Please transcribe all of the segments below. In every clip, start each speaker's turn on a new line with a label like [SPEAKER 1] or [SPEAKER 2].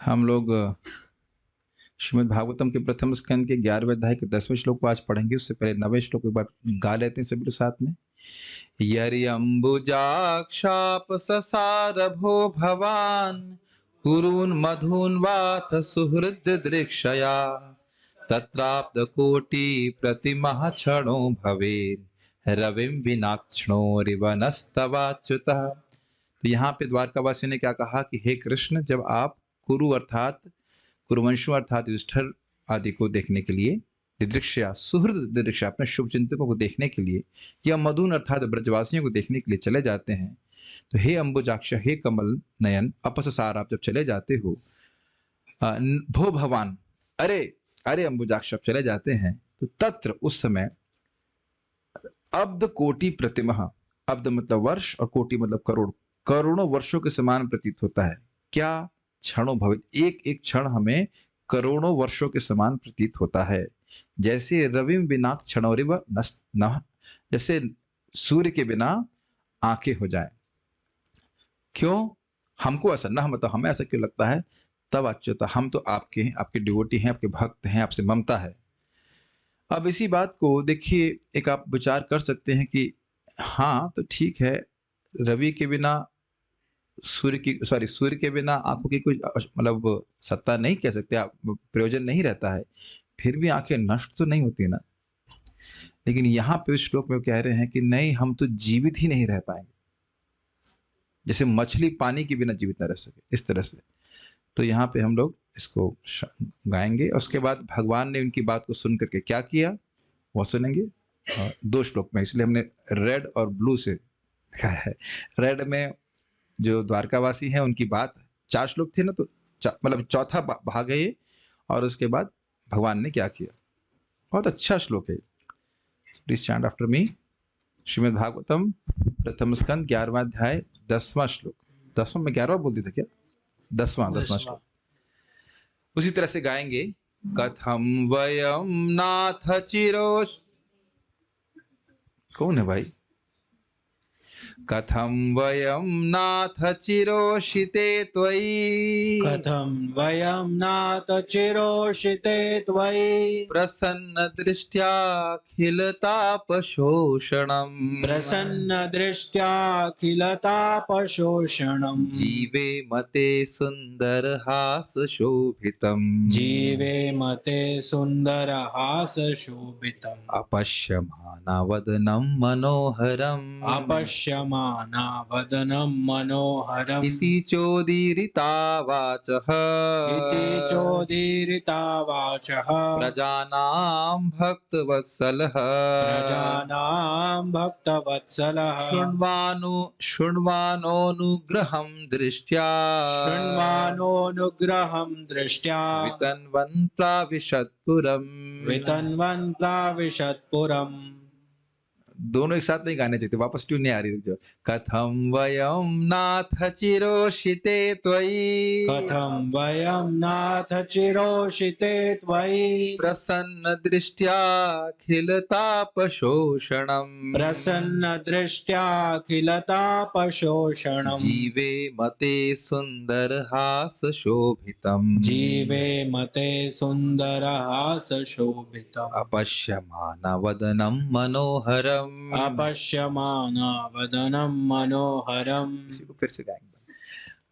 [SPEAKER 1] हम लोग श्रीमद् भागवतम के प्रथम स्कंद के 11वें अध्याय के 10वें श्लोक को आज पढ़ेंगे। उससे पहले 9वें श्लोक एक बार गा लेते हैं सभी लोग साथ में। यरि अम्बुजाक्षाप ससारभो भवान कुरून् मधुन् वाथ सुहृद दृक्षया तत्राप्त कोटि प्रतिमः क्षणो भवेत् रविं विनाक्षणोरिव नस्तवाच्युतः। तो यहाँ पे द्वारकावासी ने क्या कहा कि हे कृष्ण, जब आप कुरु अर्थात कुरुवंशों अर्थात युधिष्ठिर आदि को देखने के लिए, दिदृक्षया सुहृद दिदृक्षा अपने शुभ चिंतकों को देखने के लिए, या मधुन अर्थात ब्रजवासियों को देखने के लिए चले जाते हैं, तो हे अम्बुजाक्ष, हे कमल नयन अपससार, आप जब चले जाते हो, भो भवान, अरे अरे अम्बुजाक्ष आप चले जाते हैं, तो तत्र उस समय अब्द कोटि प्रतिमह, अब्द मतलब वर्ष और कोटि मतलब करोड़, करोड़ों वर्षों के समान प्रतीत होता है। क्या? क्षणों भवित, एक एक क्षण हमें करोड़ों वर्षों के समान प्रतीत होता है। जैसे रविम बिना क्षणोरिव नः, जैसे सूर्य के बिना आंखें हो जाएं। क्यों हमको ऐसा न, मतलब हमें ऐसा क्यों लगता है? तब अच्युत, हम तो आपके हैं, आपके डिवोटी हैं, आपके भक्त हैं, आपसे ममता है। अब इसी बात को देखिए, एक आप विचार कर सकते हैं कि हाँ तो ठीक है, रवि के बिना सूर्य के बिना आंखों की कोई मतलब सत्ता नहीं कह सकते आप, प्रयोजन नहीं रहता है, फिर भी आंखें नष्ट तो नहीं होती ना। लेकिन यहाँ पे इस श्लोक में कह रहे हैं कि नहीं, हम तो जीवित ही नहीं रह पाएंगे, जैसे मछली पानी के बिना जीवित न रह सके, इस तरह से। तो यहाँ पे हम लोग इसको गाएंगे, और उसके बाद भगवान ने उनकी बात को सुन करके क्या किया वो सुनेंगे। 2 श्लोक में, इसलिए हमने रेड और ब्लू से दिखाया है। रेड में जो द्वारकावासी हैं उनकी बात, 4 श्लोक थे ना, तो मतलब चौथा भाग है ये, और उसके बाद भगवान ने क्या किया। बहुत अच्छा श्लोक है। Please chant after me. Shrimad Bhagavatam प्रथम स्कंद 11वां अध्याय 10वां श्लोक। 10वां में 11वां बोल दिया था क्या? 10वां श्लोक। उसी तरह से गाएंगे। कथम वयम नाथ चिरोश, कौन है भाई? कथम वयम नाथ चिरोषिते त्वयि,
[SPEAKER 2] कथम वयम नाथ चिरोषिते त्वयि,
[SPEAKER 1] प्रसन्न दृष्ट्याखिलतापशोषणम्,
[SPEAKER 2] प्रसन्न दृष्ट्याखिलतापशोषणम्,
[SPEAKER 1] जीवे मते सुंदर हास शोभितम्,
[SPEAKER 2] जीवे मते सुंदर हास शोभितम्,
[SPEAKER 1] अपश्यमानवदनं मनोहरम्,
[SPEAKER 2] अपश्यमाना वदनं मनोहरम्,
[SPEAKER 1] इति चोदीरिता वाचः,
[SPEAKER 2] इति चोदीरिता वाचः,
[SPEAKER 1] प्रजानां भक्तवत्सलः,
[SPEAKER 2] प्रजानां भक्तवत्सलः,
[SPEAKER 1] शृण्वानोऽनुग्रहं दृष्ट्या,
[SPEAKER 2] शृण्वानोऽनुग्रहं दृष्ट्या,
[SPEAKER 1] वितन्वन् प्राविशत्पुरम्।
[SPEAKER 2] वितन्वन् प्राविशत्पुरम्।
[SPEAKER 1] दोनों एक साथ नहीं गाने चाहिए, वापस ट्यून नहीं आ रही। जो कथम वयम नाथ चिरोषिते त्वयि,
[SPEAKER 2] कथं वयं नाथ चिरोषिते त्वयि,
[SPEAKER 1] प्रसन्न दृष्ट्याखिलतापशोषणम्,
[SPEAKER 2] प्रसन्न दृष्ट्याखिलतापशोषणम्,
[SPEAKER 1] जीवे मते सुंदर हास शोभितम्,
[SPEAKER 2] जीवे मते सुंदर हास शोभितम्,
[SPEAKER 1] अपश्यमानवदनं मनोहरम्,
[SPEAKER 2] अपश्यमाना वदनं मनोहरम्।
[SPEAKER 1] इसी को फिर से गाएंगे।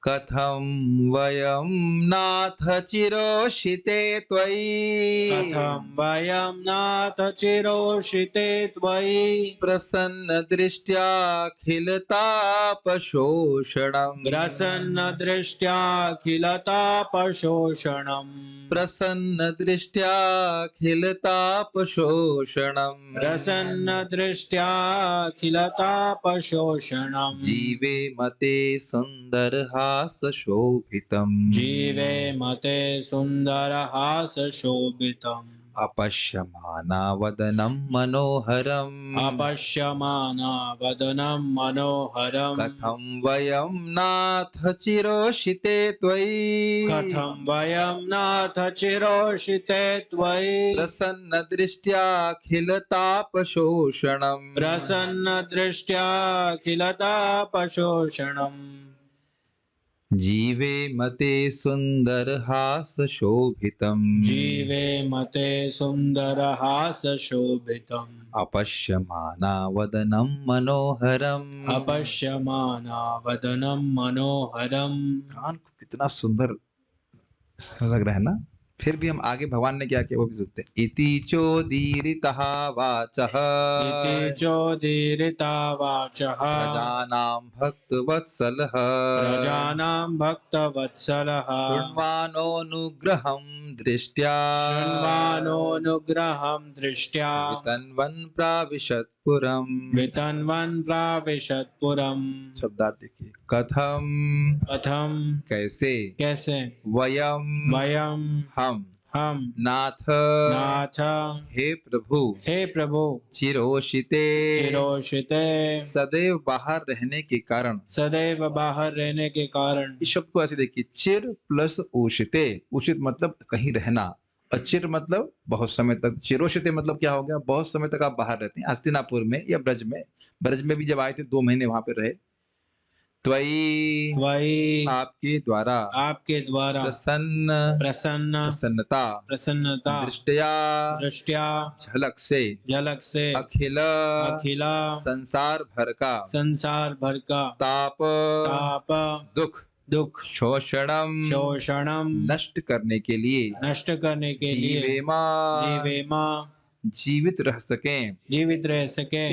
[SPEAKER 1] कथम वयम नाथ चिरोषिते त्वयि,
[SPEAKER 2] कथं वयं नाथ चिरोषिते त्वयि,
[SPEAKER 1] प्रसन्न दृष्ट्याखिलतापशोषणम्,
[SPEAKER 2] प्रसन्न दृष्ट्याखिलतापशोषणम्,
[SPEAKER 1] प्रसन्न दृष्ट्याखिलतापशोषणम्,
[SPEAKER 2] प्रसन्न दृष्ट्याखिलतापशोषणम्,
[SPEAKER 1] जीवे मते सुंदर हास शोभितम्,
[SPEAKER 2] जीवे मते सुंदर हास शोभितम्,
[SPEAKER 1] अपश्यमानवदनं मनोहरम्,
[SPEAKER 2] अपश्यमाना वदनं मनोहरम्।
[SPEAKER 1] कथं वयं नाथ चिरोषिते त्वयि,
[SPEAKER 2] कथं वयं नाथ चिरोषिते त्वयि,
[SPEAKER 1] प्रसन्न दृष्ट्याखिलतापशोषणम्,
[SPEAKER 2] प्रसन्न दृष्ट्याखिलतापशोषणम्,
[SPEAKER 1] जीवे मते सुंदर हास शोभितम
[SPEAKER 2] जीवे मते सुन्दरहासशोभितम्
[SPEAKER 1] अपश्यमाना वदनं मनोहरम।
[SPEAKER 2] अपश्यमानावदनं मनोहरम्।
[SPEAKER 1] कान को कितना सुंदर लग रहा है ना। फिर भी हम आगे भगवान ने क्या किया वो भी सुनते हैं। इति चोदीरितः वाचः
[SPEAKER 2] इति चोदीरिता वाचः
[SPEAKER 1] प्रजानां भक्तवत्सलः
[SPEAKER 2] प्रजानां भक्तवत्सलः
[SPEAKER 1] शृण्वानोऽनुग्रहं दृष्ट्या
[SPEAKER 2] शृण्वानोऽनुग्रहं दृष्ट्या
[SPEAKER 1] वितन्वन् प्राविशत्पुरम्।
[SPEAKER 2] वितन्वन् प्राविशत्पुरम्।
[SPEAKER 1] शब्दार्थ देखिए, कथम
[SPEAKER 2] कथम
[SPEAKER 1] कैसे,
[SPEAKER 2] कैसे
[SPEAKER 1] वयम
[SPEAKER 2] वयम
[SPEAKER 1] हम
[SPEAKER 2] हम
[SPEAKER 1] नाथ
[SPEAKER 2] नाथ
[SPEAKER 1] हे प्रभु
[SPEAKER 2] हे प्रभु
[SPEAKER 1] चिरोषिते
[SPEAKER 2] चिरोषिते
[SPEAKER 1] सदैव बाहर रहने के कारण।
[SPEAKER 2] सदैव बाहर रहने के कारण।
[SPEAKER 1] इस शब्द को ऐसे देखिए, चिर प्लस उषिते। उषित मतलब कहीं रहना, और चिर मतलब बहुत समय तक। चिरोषिते मतलब क्या हो गया, बहुत समय तक आप बाहर रहते हैं। हस्तिनापुर में या ब्रज में, ब्रज में भी जब आए थे 2 महीने वहां पे रहे। त्वयि
[SPEAKER 2] त्वयि
[SPEAKER 1] आपके द्वारा,
[SPEAKER 2] आपके द्वारा
[SPEAKER 1] प्रसन्न
[SPEAKER 2] प्रसन्न
[SPEAKER 1] प्रसन्नता
[SPEAKER 2] प्रसन्नता
[SPEAKER 1] दृष्टया
[SPEAKER 2] दृष्टिया
[SPEAKER 1] झलक से
[SPEAKER 2] झलक से
[SPEAKER 1] अखिल
[SPEAKER 2] अखिला
[SPEAKER 1] संसार भर का
[SPEAKER 2] संसार भर का
[SPEAKER 1] ताप
[SPEAKER 2] ताप
[SPEAKER 1] दुख
[SPEAKER 2] दुख
[SPEAKER 1] शोषणम
[SPEAKER 2] शोषणम
[SPEAKER 1] नष्ट करने के लिए
[SPEAKER 2] नष्ट करने के लिए
[SPEAKER 1] जीवेमा
[SPEAKER 2] जीवेमा
[SPEAKER 1] जीवित रह सकें
[SPEAKER 2] जीवित रह सके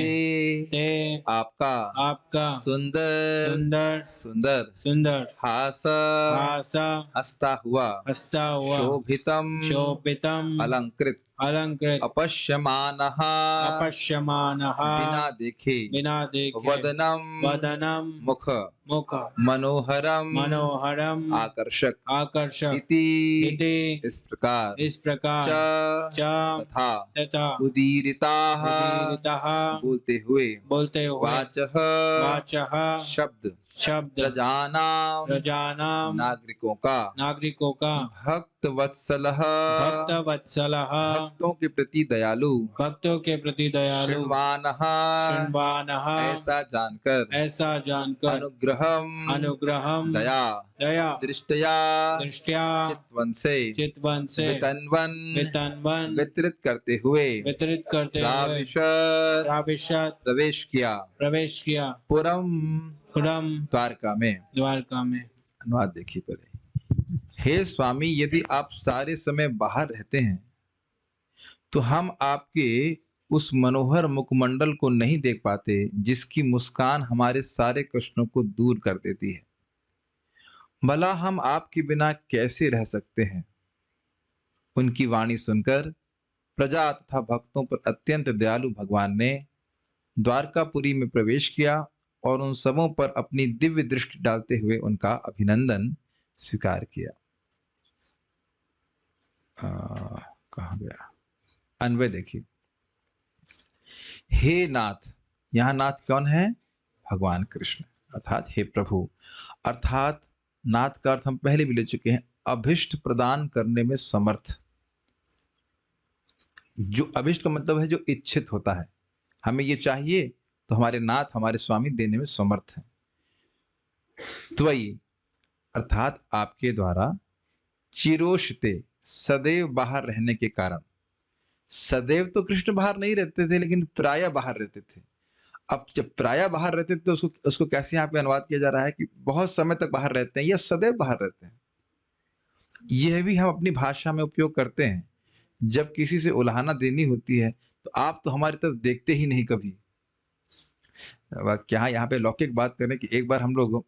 [SPEAKER 2] ते
[SPEAKER 1] आपका
[SPEAKER 2] आपका
[SPEAKER 1] सुंदर
[SPEAKER 2] सुंदर
[SPEAKER 1] सुंदर
[SPEAKER 2] सुंदर
[SPEAKER 1] हास
[SPEAKER 2] हासा
[SPEAKER 1] हंसता हुआ
[SPEAKER 2] हस्ता हुआ
[SPEAKER 1] शोभितम
[SPEAKER 2] शोभितम
[SPEAKER 1] अलंकृत
[SPEAKER 2] अलंकृत
[SPEAKER 1] अपश्यमानः
[SPEAKER 2] अपश्यमानः
[SPEAKER 1] बिना देखे वदनम
[SPEAKER 2] वदनम
[SPEAKER 1] मुख
[SPEAKER 2] मुख
[SPEAKER 1] मनोहरम
[SPEAKER 2] मनोहरम
[SPEAKER 1] आकर्षक
[SPEAKER 2] आकर्षक
[SPEAKER 1] इति इस
[SPEAKER 2] इस प्रकार
[SPEAKER 1] च
[SPEAKER 2] च
[SPEAKER 1] तथा
[SPEAKER 2] तथा
[SPEAKER 1] उदीरिताः
[SPEAKER 2] उदीरितः
[SPEAKER 1] बोलते हुए वाचः
[SPEAKER 2] वाचः
[SPEAKER 1] शब्द
[SPEAKER 2] शब्द
[SPEAKER 1] प्रजानां नागरिकों का भक्त वत्सलः
[SPEAKER 2] भक्तवत्सलः
[SPEAKER 1] भक्तों के प्रति दयालु
[SPEAKER 2] भक्तों के प्रति दयालु
[SPEAKER 1] शृण्वानः
[SPEAKER 2] ऐसा जानकर अनुग्रहम दया दृष्टिया चितवन से वितन्वन
[SPEAKER 1] वितरित करते हुए
[SPEAKER 2] प्राविशत
[SPEAKER 1] प्रवेश किया पुरम द्वारका में। अनुवाद देखिए पहले। हे स्वामी, यदि आप सारे समय बाहर रहते हैं तो हम आपके उस मनोहर मुखमंडल को नहीं देख पाते जिसकी मुस्कान हमारे सारे कष्टों को दूर कर देती है। भला हम आपके बिना कैसे रह सकते हैं। उनकी वाणी सुनकर प्रजा तथा भक्तों पर अत्यंत दयालु भगवान ने द्वारकापुरी में प्रवेश किया और उन सबों पर अपनी दिव्य दृष्टि डालते हुए उनका अभिनंदन स्वीकार किया। कहाँ गया अन्वय देखिए। हे नाथ, यहां नाथ कौन है, भगवान कृष्ण, अर्थात हे प्रभु। अर्थात नाथ का अर्थ हम पहले भी ले चुके हैं, अभिष्ट प्रदान करने में समर्थ। जो अभिष्ट का मतलब है जो इच्छित होता है, हमें ये चाहिए तो हमारे नाथ हमारे स्वामी देने में समर्थ है। त्वयि अर्थात आपके द्वारा, चिरोषिते सदैव बाहर रहने के कारण। सदैव तो कृष्ण बाहर नहीं रहते थे, लेकिन प्रायः बाहर रहते थे। अब जब प्रायः बाहर रहते थे तो उसको कैसे यहाँ पे अनुवाद किया जा रहा है कि बहुत समय तक बाहर रहते हैं या सदैव बाहर रहते हैं। यह भी हम अपनी भाषा में उपयोग करते हैं। जब किसी से उलाहना देनी होती है तो आप तो हमारी तरफ देखते ही नहीं कभी। क्या यहाँ पे लौकिक बात करें कि एक बार हम लोग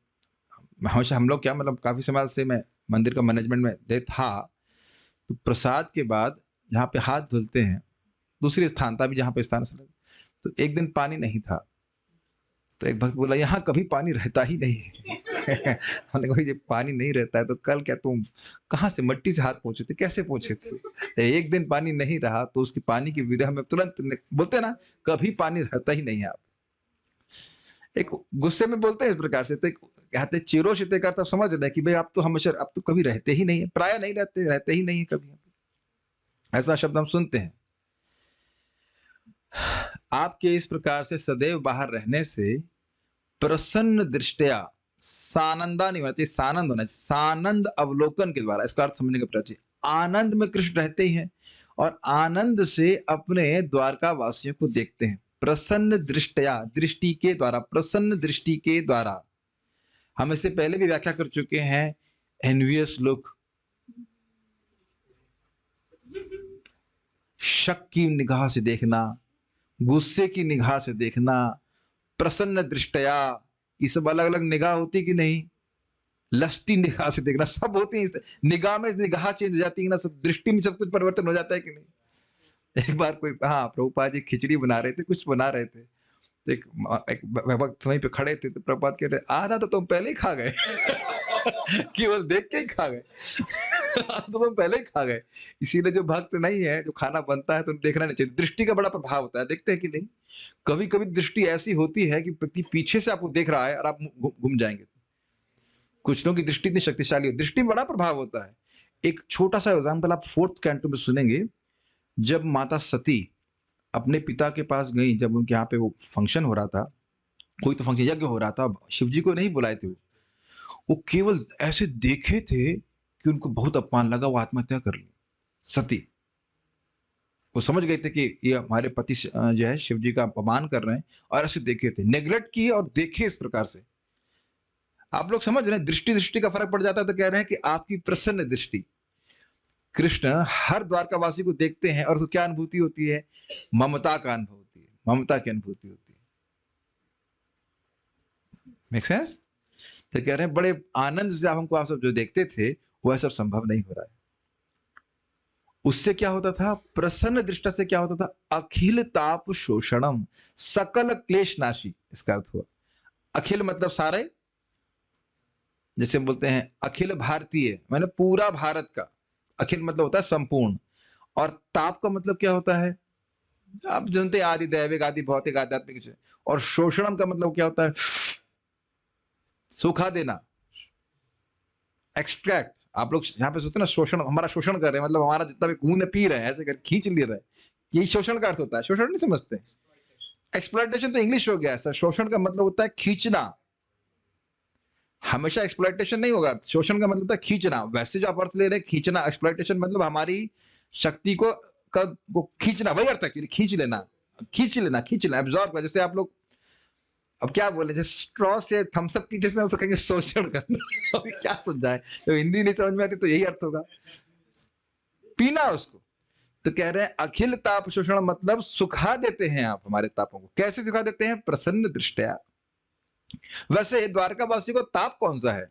[SPEAKER 1] क्या मतलब काफी समय से मैं मंदिर का मैनेजमेंट में था, तो प्रसाद के बाद जहाँ पे हाथ धुलते हैं दूसरे स्थान था, भी जहाँ पे स्थान, तो एक दिन पानी नहीं था। तो एक भक्त बोला यहाँ कभी पानी रहता ही नहीं है। हमने कहा जब पानी नहीं रहता है तो कल क्या तुम कहाँ से मट्टी से हाथ पहुंचे थे, कैसे पहुंचे थे। एक दिन पानी नहीं रहा तो उसकी पानी की विरह में तुरंत बोलते ना, कभी पानी रहता ही नहीं है। आप एक गुस्से में बोलते हैं इस प्रकार से, तो कहते चिरोषिते का समझ रहे कि भाई आप तो हमेशा, आप तो कभी रहते ही नहीं है, प्राय नहीं रहते ही नहीं है कभी। ऐसा शब्द हम सुनते हैं। आपके इस प्रकार से सदैव बाहर रहने से प्रसन्न दृष्टिया, सानंदा नहीं होना चाहिए, सानंद होना चाहिए। सानंद अवलोकन के द्वारा, इसका अर्थ समझने का प्रयास चाहिए। आनंद में कृष्ण रहते ही हैं और आनंद से अपने द्वारका वासियों को देखते हैं। प्रसन्न दृष्टया, दृष्टि के द्वारा, प्रसन्न दृष्टि के द्वारा। हम इससे पहले भी व्याख्या कर चुके हैं। एनवियस लुक, शक की निगाह से देखना, गुस्से की निगाह से देखना, प्रसन्न दृष्टया, ये सब अलग अलग निगाह होती कि नहीं? लस्टी निगाह से देखना, सब होती है। निगाह में निगाह चेंज हो जाती है ना, सब दृष्टि में सब कुछ परिवर्तन हो जाता है कि नहीं? एक बार कोई, हाँ, प्रभुपाद जी खिचड़ी बना रहे थे, कुछ बना रहे थे, तो एक भक्त वहीं पे खड़े थे, तो प्रभुपाद कहते आधा तो तुम पहले ही खा गए। केवल देख के ही खा गए। तो तुम पहले ही खा गए। इसीलिए जो भक्त नहीं है, जो खाना बनता है तो देखना नहीं चाहिए। दृष्टि का बड़ा प्रभाव होता है, देखते हैं कि नहीं? कभी कभी दृष्टि ऐसी होती है कि व्यक्ति पीछे से आपको देख रहा है और आप घूम जाएंगे। कुछ लोगों की दृष्टि इतनी शक्तिशाली है, दृष्टि में बड़ा प्रभाव होता है। एक छोटा सा एग्जाम्पल आप 4th कैंटो में सुनेंगे। जब माता सती अपने पिता के पास गई, जब उनके यहाँ पे वो फंक्शन हो रहा था, कोई तो फंक्शन, यज्ञ हो रहा था, शिव जी को नहीं बुलाए थे, वो केवल ऐसे देखे थे कि उनको बहुत अपमान लगा, वो आत्महत्या कर ली। सती, वो समझ गए थे कि ये हमारे पति जो है शिव जी का अपमान कर रहे हैं, और ऐसे देखे थे, नेग्लेक्ट किए और देखे इस प्रकार से। आप लोग समझ रहे हैं, दृष्टि का फर्क पड़ जाता है। तो कह रहे हैं कि आपकी प्रसन्न दृष्टि, कृष्ण हर द्वारकावासी को देखते हैं और उसको क्या अनुभूति होती है? ममता का अनुभव होती है, ममता की अनुभूति होती है। Make sense? तो कह रहे हैं बड़े आनंद से हमको आप सब जो देखते थे, वह सब संभव नहीं हो रहा है। उससे क्या होता था? प्रसन्न दृष्टि से क्या होता था? अखिल ताप शोषणम, सकल क्लेश नाशी। इसका अर्थ हुआ, अखिल मतलब सारे, जैसे बोलते हैं अखिल भारतीय, मैंने पूरा भारत का। अखिल मतलब होता है संपूर्ण, और ताप का मतलब क्या होता है? आप जानते हैं, आदि दैविक, आदि भौतिक, आध्यात्मिक। और शोषणम का मतलब क्या होता है? सूखा देना, एक्सट्रैक्ट। आप लोग यहाँ पे सोचते ना, शोषण, हमारा शोषण कर रहे हैं, मतलब हमारा जितना भी खून पी रहे हैं, ऐसे कर खींच ले रहे हैं, यही शोषण का अर्थ होता है। शोषण नहीं समझते। एक्सप्लॉयटेशन तो इंग्लिश हो गया है सर, शोषण का मतलब होता है खींचना। हमेशा एक्सप्लॉयटेशन नहीं होगा, शोषण का मतलब था खींचना। वैसे जो आप अर्थ ले रहे हैं खींचना, एक्सप्लॉयटेशन मतलब हमारी शक्ति को खींचना, वही अर्थ है कि खींच लेना, एब्जॉर्ब कर। जैसे आप लोग अब क्या बोले, जैसे स्ट्रॉ से थम्स अप पीते थे, उसको कहेंगे शोषण करना। अभी क्या समझाए, तो हिंदी नहीं समझ में आती तो यही अर्थ होगा, पीना उसको। तो कह रहे हैं अखिल ताप शोषण मतलब सुखा देते हैं आप हमारे तापों को। कैसे सुखा देते हैं? प्रसन्न दृष्टया। वैसे द्वारकावासी को ताप कौन सा है?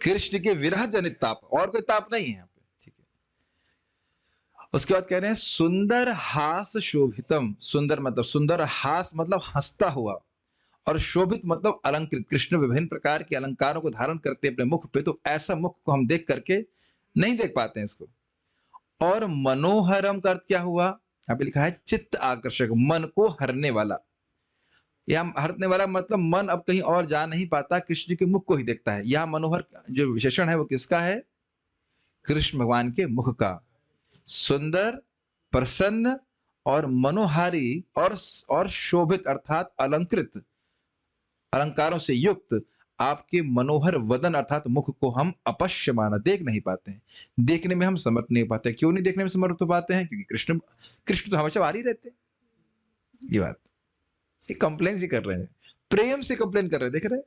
[SPEAKER 1] कृष्ण के विरह जनित ताप, और कोई ताप नहीं है यहाँ पे। ठीक है। उसके बाद कह रहे हैं सुंदर हास शोभितम। सुंदर मतलब, सुंदर, हास मतलब हंसता हुआ, और शोभित मतलब अलंकृत। कृष्ण विभिन्न प्रकार के अलंकारों को धारण करते अपने मुख पे, तो ऐसा मुख को हम देख करके नहीं देख पाते हैं इसको। और मनोहरम का अर्थ क्या हुआ? यहाँ पे लिखा है चित्त आकर्षक, मन को हरने वाला। यह हरने वाला मतलब मन अब कहीं और जा नहीं पाता, कृष्ण के मुख को ही देखता है। यह मनोहर जो विशेषण है वो किसका है? कृष्ण भगवान के मुख का। सुंदर, प्रसन्न और मनोहारी और शोभित अर्थात अलंकृत, अलंकारों से युक्त आपके मनोहर वदन अर्थात मुख को हम अपश्यमाना, देख नहीं पाते हैं। देखने में हम समर्थ नहीं पाते। क्यों नहीं देखने में समर्थ हो पाते हैं? क्योंकि कृष्ण तो हमेशा बाहर ही रहते हैं। ये बात, ये कंप्लेन ही कर रहे हैं, प्रेम से कंप्लेन कर रहे हैं। देख रहे हैं,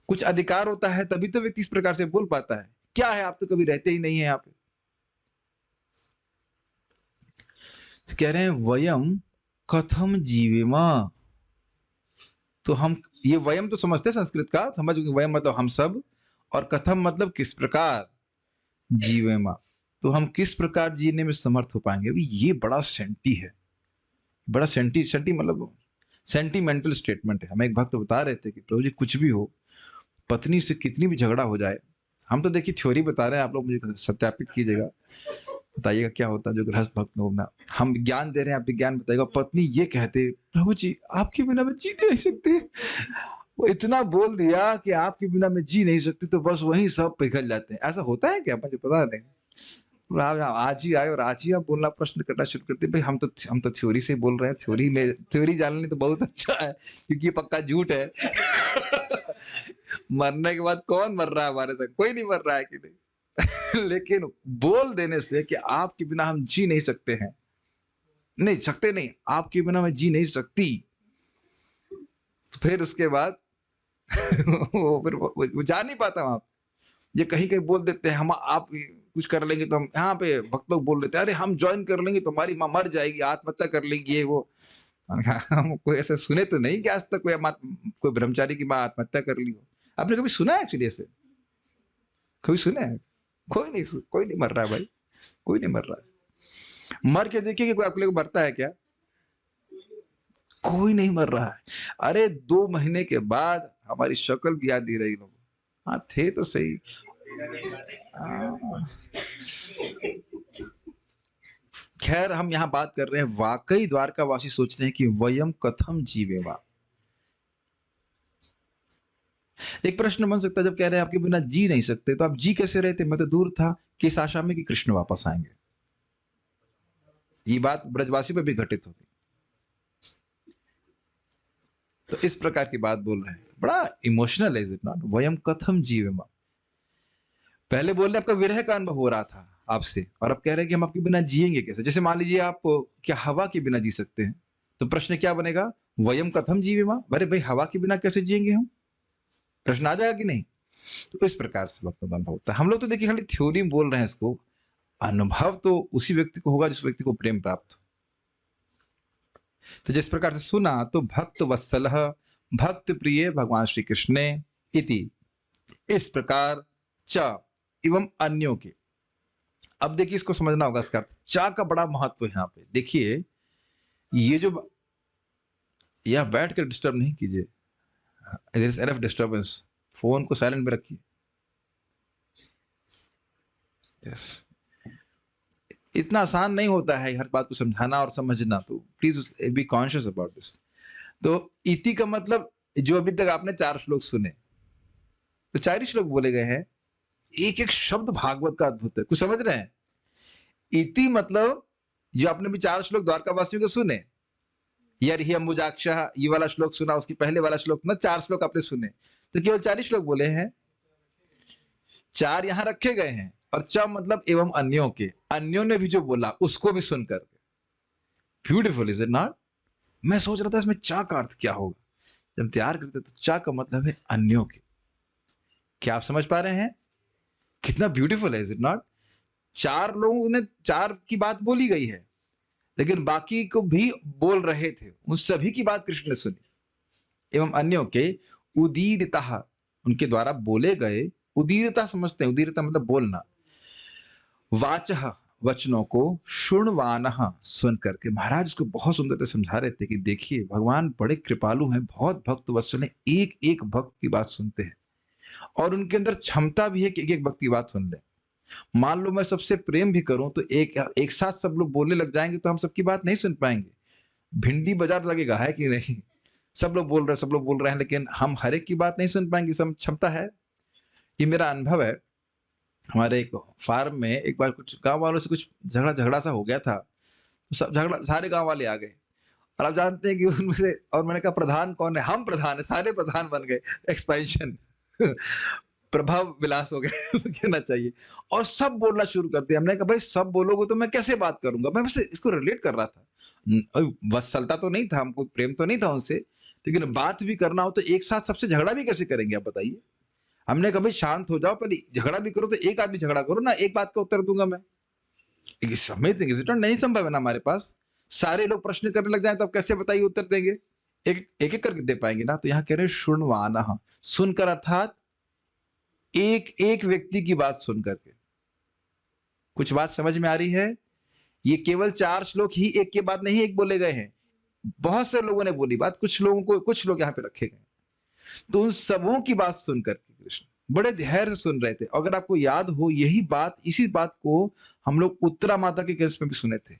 [SPEAKER 1] कुछ अधिकार होता है तभी तो व्यक्ति इस प्रकार से बोल पाता है। क्या है, आप तो कभी रहते ही नहीं है यहाँ पे। तो कह रहे हैं वयम कथम जीवेमा। तो हम, ये वयम तो समझते हैं संस्कृत का, समझ, वयम मतलब हम सब, और कथम मतलब किस प्रकार, जीवेमा तो हम किस प्रकार जीने में समर्थ हो पाएंगे। अभी ये बड़ा सेंटी है, बड़ा सेंटी मतलब सेंटीमेंटल स्टेटमेंट है। हमें एक भक्त बता रहे थे कि प्रभु जी कुछ भी हो, पत्नी से कितनी भी झगड़ा हो जाए, हम तो देखिए थ्योरी बता रहे हैं, आप लोग मुझे सत्यापित कीजिएगा, बताइएगा क्या होता है जो गृहस्थ भक्त लोग ना। हम विज्ञान दे रहे हैं, आप विज्ञान बताइएगा। पत्नी ये कहते प्रभु जी आपके बिना मैं जी नहीं सकती, वो इतना बोल दिया कि आपके बिना मैं जी नहीं सकती, तो बस वहीं सब पिघल जाते हैं। ऐसा होता है क्या? मुझे पता नहीं। आज ही आए और आज ही आप बोलना, प्रश्न करना शुरू करते। भाई हम तो थ्योरी से बोल रहे हैं, थ्योरी जानने तो बहुत अच्छा है, क्योंकि ये पक्का झूठ है। मरने के बाद कौन मर रहा है हमारे साथ? कोई नहीं मर रहा है कि नहीं। लेकिन बोल देने से कि आपके बिना हम जी नहीं सकते हैं, नहीं सकते नहीं, आपके बिना मैं जी नहीं सकती, तो फिर उसके बाद वो जा नहीं पाता वहां। ये कहीं कहीं बोल देते हैं हम, आप कुछ कर लेंगे तो हम, यहाँ पे भक्त लोग बोल देते हैं अरे हम ज्वाइन कर लेंगे तो हमारी माँ मर जाएगी, आत्महत्या कर लेंगी, ये वो। हम कोई ऐसे सुने तो नहीं कि आज तक कोई ब्रह्मचारी की माँ आत्महत्या कर ली हो। आपने कभी सुना है एक्चुअली ऐसे? कभी सुना है? कोई नहीं मर रहा है भाई, कोई नहीं मर रहा है। मर के देखिए कि कोई आपके लिए मरता है क्या? कोई नहीं मर रहा है। अरे 2 महीने के बाद हमारी शक्ल भी याद नहीं रही लोग। हाँ थे तो सही। खैर हम यहाँ बात कर रहे हैं, वाकई द्वारकावासी सोचते हैं कि वयम कथम जीवेवा। एक प्रश्न बन सकता है, जब कह रहे हैं आपके बिना जी नहीं सकते, तो आप जी कैसे रहे थे? मैं तो दूर था किस आशा में कि कृष्ण वापस आएंगे। ये बात ब्रजवासी पे भी घटित होती, तो इस प्रकार की बात बोल रहे हैं। बड़ा इमोशनल है, इज इट नॉट? वयम कथम जीवेमा। पहले बोल रहे आपका विरह का अनुभव हो रहा था आपसे, और अब कह रहे हैं कि हम आपके बिना जिएंगे कैसे? जैसे मान लीजिए आप क्या हवा के बिना जी सकते हैं, तो प्रश्न क्या बनेगा? वयम कथम जीवेमा। अरे भाई हवा के बिना कैसे जिएंगे हम? प्रश्न आ जाएगा कि नहीं? तो इस प्रकार से भक्त अनुभव होता है। हम लोग तो देखिए खाली थ्योरी में बोल रहे हैं इसको, अनुभव तो उसी व्यक्ति को होगा जिस व्यक्ति को प्रेम प्राप्त हो। तो जिस प्रकार से सुना, तो भक्त वत्सल भक्त प्रिय भगवान श्री कृष्ण इति, इस प्रकार च एवं अन्यों के। अब देखिए इसको समझना होगा, इसका अर्थ चा का बड़ा महत्व है यहाँ पे। देखिए ये जो, या बैठ कर डिस्टर्ब नहीं कीजिए, there is enough disturbance, phone को साइलेंट में रखिए। यस, इतना आसान नहीं होता है हर बात को समझाना और समझना, तो please be conscious about this. तो इति का मतलब, जो अभी तक आपने 4 श्लोक सुने, तो 4 ही श्लोक बोले गए हैं, एक एक शब्द भागवत का अद्भुत है। कुछ समझ रहे हैं? इति मतलब जो आपने भी 4 श्लोक द्वारकावासियों के सुने, यार ही अंबुजाक्ष, ये वाला श्लोक सुना, उसकी पहले वाला श्लोक ना, 4 श्लोक आपने सुने, तो केवल 4 ही श्लोक बोले हैं। 4 यहां रखे गए हैं, और च मतलब एवं अन्यों के, अन्यों ने भी जो बोला उसको भी सुनकर। Beautiful, is it not? मैं सोच रहा था इसमें चा का अर्थ क्या होगा, जब तैयार करते तो चा का मतलब है अन्यों के। क्या आप समझ पा रहे हैं? कितना ब्यूटीफुल है, इज इट नॉट? 4 लोगों ने 4 की बात बोली गई है, लेकिन बाकी को भी बोल रहे थे, उन सभी की बात कृष्ण ने सुनी। एवं अन्यों के उदीरता, उनके द्वारा बोले गए, उदीरता समझते हैं, उदीरता मतलब बोलना, वाचः वचनों को, शुणवानः सुन करके। महाराज इसको बहुत सुंदर से समझा रहे थे कि देखिए भगवान बड़े कृपालु हैं, बहुत भक्त वत्सल हैं, एक एक भक्त की बात सुनते हैं, और उनके अंदर क्षमता भी है कि एक एक भक्त की बात सुन ले। मान लो मैं सबसे प्रेम भी करूं, तो एक साथ सब लोग बोलने लग जाएंगे तो हम सबकी बात नहीं सुन पाएंगे, भिंडी बाजार लगेगा, है कि नहीं? सब लोग बोल रहे हैं, लेकिन हम हर एक की बात नहीं सुन पाएंगे, सब क्षमता है। ये मेरा अनुभव है। हमारे एक फार्म में एक बार कुछ गांव वालों से कुछ झगड़ा सा हो गया था, तो सब झगड़ा, सारे गांव वाले आ गए, और आप जानते हैं कि उनमें से, और मैंने कहा प्रधान कौन है? हम प्रधान है, सारे प्रधान बन गए, एक्सपेंशन प्रभाव विलास हो गया कहना चाहिए, और सब बोलना शुरू कर दिया। हमने कहा भाई सब बोलोगे तो मैं कैसे बात करूंगा? मैं वैसे इसको रिलेट कर रहा था, वत्सलता तो नहीं था, हमको प्रेम तो नहीं था उनसे, लेकिन बात भी करना हो तो एक साथ सबसे झगड़ा भी कैसे करेंगे आप बताइए? हमने कहा भाई शांत हो जाओ, पहले झगड़ा भी करो तो एक आदमी झगड़ा करो ना, एक बात का उत्तर दूंगा मैं। नहीं संभव है ना हमारे पास, सारे लोग प्रश्न करने लग जाए तो आप कैसे बताइए उत्तर देंगे? एक एक करके दे पाएंगे ना? तो यहाँ कह रहे हैं शुणवाना, सुनकर, अर्थात एक एक व्यक्ति की बात सुन करके। कुछ बात समझ में आ रही है? ये केवल 4 श्लोक ही एक के बाद नहीं एक बोले गए हैं, बहुत से लोगों ने बोली बात, कुछ लोग यहाँ पे रखे गए, तो उन सबों की बात सुन करके कृष्ण बड़े धैर्य से सुन रहे थे। अगर आपको याद हो, यही बात, इसी बात को हम लोग उत्तरा माता के केस में भी सुने थे।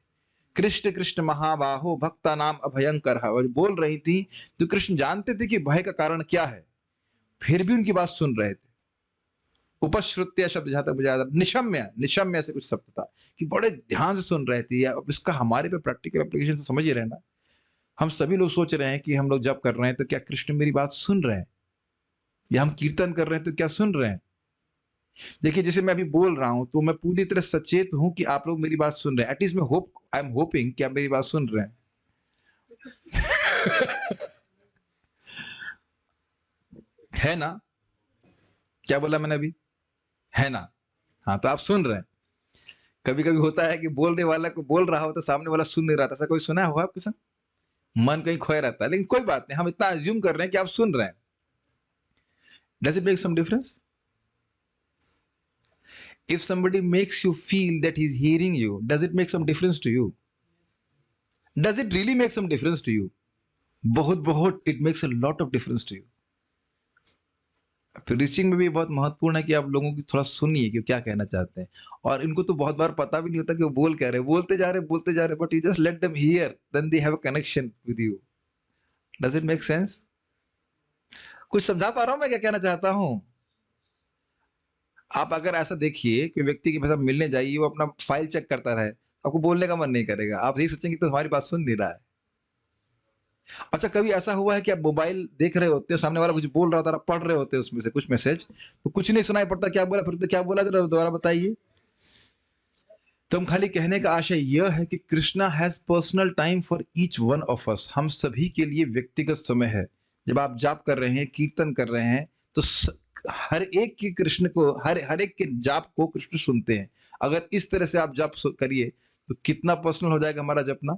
[SPEAKER 1] कृष्ण कृष्ण महाबाहो भक्ता नाम अभयंकर बोल रही थी, तो कृष्ण जानते थे कि भय का कारण क्या है, फिर भी उनकी बात सुन रहे थे। उपश्रुत्य शब्द जहां तक बुझाया, निशम्य से कुछ शब्द था कि बड़े ध्यान से सुन रहे थे। अब इसका हमारे पे प्रैक्टिकल एप्लीकेशन से समझ ही रहे ना। हम सभी लोग सोच रहे हैं कि हम लोग जब कर रहे हैं तो क्या कृष्ण मेरी बात सुन रहे हैं? या हम कीर्तन कर रहे हैं तो क्या सुन रहे हैं? देखिए, जैसे मैं अभी बोल रहा हूं तो मैं पूरी तरह सचेत हूं कि आप लोग मेरी बात सुन रहे हैं। एटलीस्ट मैं आई एम होपिंग कि आप मेरी बात सुन रहे हैं। है ना? क्या बोला मैंने अभी? है ना? हाँ, तो आप सुन रहे हैं। कभी कभी होता है कि बोलने वाला को बोल रहा हो तो सामने वाला सुन नहीं रहा था। ऐसा कोई सुना हुआ आपके साथ? मन कहीं खोया रहता है, लेकिन कोई बात नहीं, हम इतना अज्यूम कर रहे हैं कि आप सुन रहे हैं। Does it make some difference? If somebody makes you feel that he's hearing you, does it make some difference to you? Does it really make some difference to you? बहुत it makes a lot of difference to you. Preaching में भी बहुत महत्वपूर्ण है कि आप लोगों की थोड़ा सुनिए कि क्या कहना चाहते हैं। और इनको तो बहुत बार पता भी नहीं होता कि वो बोल क्या रहे हैं, बोलते जा रहे, but you just let them hear, then they have a connection with you. Does it make sense? कुछ समझा पा रहा हूं मैं क्या कहना चाहता हूं? आप अगर ऐसा देखिए कि व्यक्ति के पास आप मिलने जाइए, वो अपना फाइल चेक करता रहे, आपको बोलने का मन नहीं करेगा। आप यही सोचेंगे तो हमारी बात सुन नहीं रहा है। अच्छा, कभी ऐसा हुआ है कि आप मोबाइल देख रहे होते हो, सामने वाला कुछ बोल रहा होता है, आप पढ़ रहे होते हैं उसमें से कुछ मैसेज, तो कुछ नहीं सुनाई पड़ता, क्या बोला, फिर तो क्या बोला, जरा दोबारा बताइए। तो हम खाली कहने का आशय यह है कि Krishna has personal time for each one of us. हम सभी के लिए व्यक्तिगत समय है। जब आप जाप कर रहे हैं, कीर्तन कर रहे हैं, तो हर एक की कृष्ण को, हर एक के जाप को कृष्ण सुनते हैं। अगर इस तरह से आप जाप करिए तो कितना पर्सनल हो जाएगा हमारा जपना।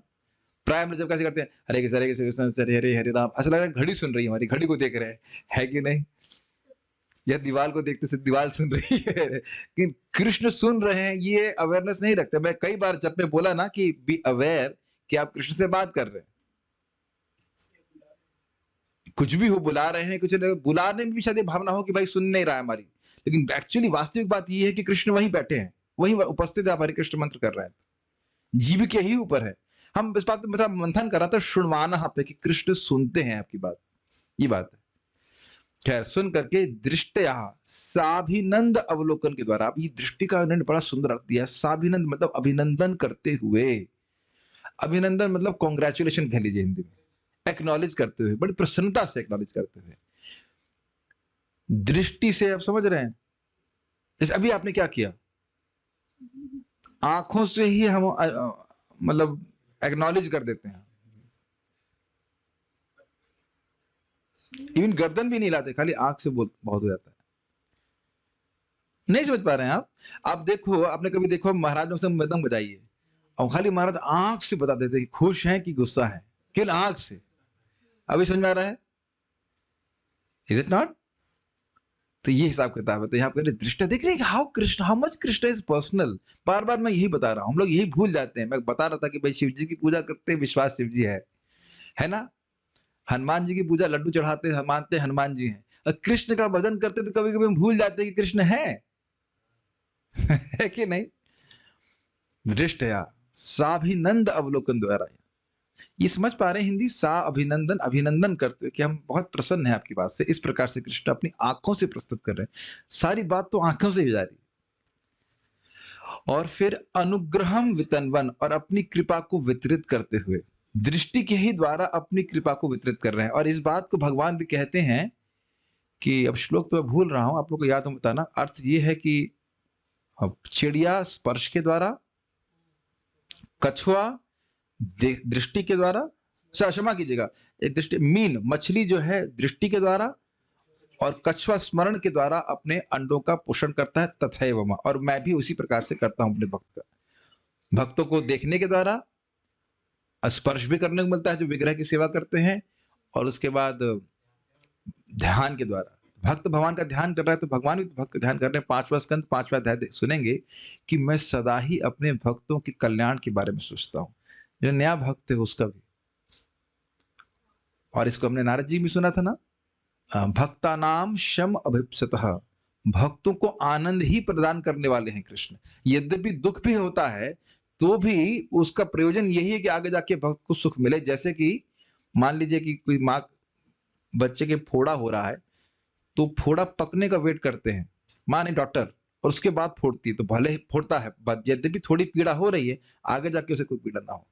[SPEAKER 1] प्राय हम जब कैसे करते हैं, हरे कृष्ण हरे हरे हरे राम, ऐसा लग रहा है घड़ी सुन रही है, हमारी घड़ी को देख रहे हैं, है कि नहीं? या दीवार को देखते से दीवार सुन रही है। लेकिन कृष्ण सुन रहे हैं, ये अवेयरनेस नहीं रखते। मैं कई बार जब मैं बोला ना कि बी अवेयर कि आप कृष्ण से बात कर रहे हैं, कुछ भी हो, बुला रहे हैं, कुछ बुलाने में भी शायद भावना हो कि भाई सुन नहीं रहा है हमारी, लेकिन एक्चुअली वास्तविक बात यह है कि कृष्ण वहीं बैठे हैं, वहीं उपस्थित है, आप हरे कृष्ण मंत्र कर रहे हैं, जीव के ही ऊपर है। हम इस बात पे मतलब मंथन कर रहा था, शुणवाना पे कि कृष्ण सुनते हैं आपकी बात, ये बात है। खैर, सुन करके दृष्टया साभिनंद अवलोकन के द्वारा, अब ये दृष्टि का उन्होंने बड़ा सुंदर अर्थ दिया। साभिनंद मतलब अभिनंदन करते हुए। अभिनंदन मतलब कॉन्ग्रेचुलेशन कह लीजिए हिंदी में, एक्नॉलेज करते हुए, बड़ी प्रसन्नता से एक्नॉलेज करते हुए। दृष्टि से आप समझ रहे हैं, जैसे अभी आपने क्या किया, आंखों से ही हम मतलब एक्नॉलेज कर देते हैं। इवन गर्दन भी नहीं लाते, खाली आंख से बहुत हो जाता है। नहीं समझ पा रहे हैं आप? आप देखो, आपने कभी देखो महाराज से मृदंग बजाइए और खाली महाराज आंख से बता देते कि खुश हैं कि गुस्सा है, केवल आंख से। अभी समझ में आ रहा है? Is it not? तो ये हिसाब किताब है। तो यहाँ पर दृष्टि देख रहे हैं how Krishna, how much Krishna is personal. बार बार मैं यही बता रहा हूं, हम लोग यही भूल जाते हैं। मैं बता रहा था कि भाई शिव जी की पूजा करते हैं, विश्वास शिव जी है ना? हनुमान जी की पूजा, लड्डू चढ़ाते हैं, मानते हनुमान जी हैं। और कृष्ण का भजन करते तो कभी कभी हम भूल जाते हैं कि कृष्ण है। है कि नहीं? दृष्टया साभिनंद अवलोकन द्वारा, ये समझ पा रहे हैं हिंदी? सा अभिनंदन, अभिनंदन करते हुए कि हम बहुत प्रसन्न हैं आपकी बात से। इस प्रकार से कृष्ण अपनी आंखों से प्रस्तुत कर रहे हैं, सारी बात तो आंखों से ही जा रही। और फिर अनुग्रहम वितनवन, और अपनी कृपा को वितरित करते हुए, दृष्टि के ही द्वारा अपनी कृपा को वितरित कर रहे हैं। और इस बात को भगवान भी कहते हैं कि, अब श्लोक तो मैं भूल रहा हूं, आप लोग को याद हो बताना। अर्थ ये है कि चिड़िया स्पर्श के द्वारा, कछुआ दृष्टि के द्वारा, क्षमा कीजिएगा, एक दृष्टि, मीन मछली जो है दृष्टि के द्वारा, और कछुआ स्मरण के द्वारा अपने अंडों का पोषण करता है। तथैवम, और मैं भी उसी प्रकार से करता हूं अपने भक्तों को देखने के द्वारा, स्पर्श भी करने को मिलता है जो विग्रह की सेवा करते हैं, और उसके बाद ध्यान के द्वारा। भक्त भगवान का ध्यान कर रहा है तो भगवान भी भक्त का ध्यान कर रहे हैं। 5वां स्कंद 5वां अध्याय सुनेंगे कि मैं सदा ही अपने भक्तों के कल्याण के बारे में सोचता हूं। जो नया भक्त है उसका भी, और इसको हमने नारद जी में सुना था ना, भक्ता नाम शम अभिप्सतः, भक्तों को आनंद ही प्रदान करने वाले हैं कृष्ण। यद्यपि दुख भी होता है तो भी उसका प्रयोजन यही है कि आगे जाके भक्त को सुख मिले। जैसे कि मान लीजिए कि कोई माँ, बच्चे के फोड़ा हो रहा है तो फोड़ा पकने का वेट करते हैं, माँ नहीं डॉक्टर, और उसके बाद फोड़ती है। तो भले फोड़ता है, यद्यपि थोड़ी पीड़ा हो रही है, आगे जाके उसे कोई पीड़ा ना हो।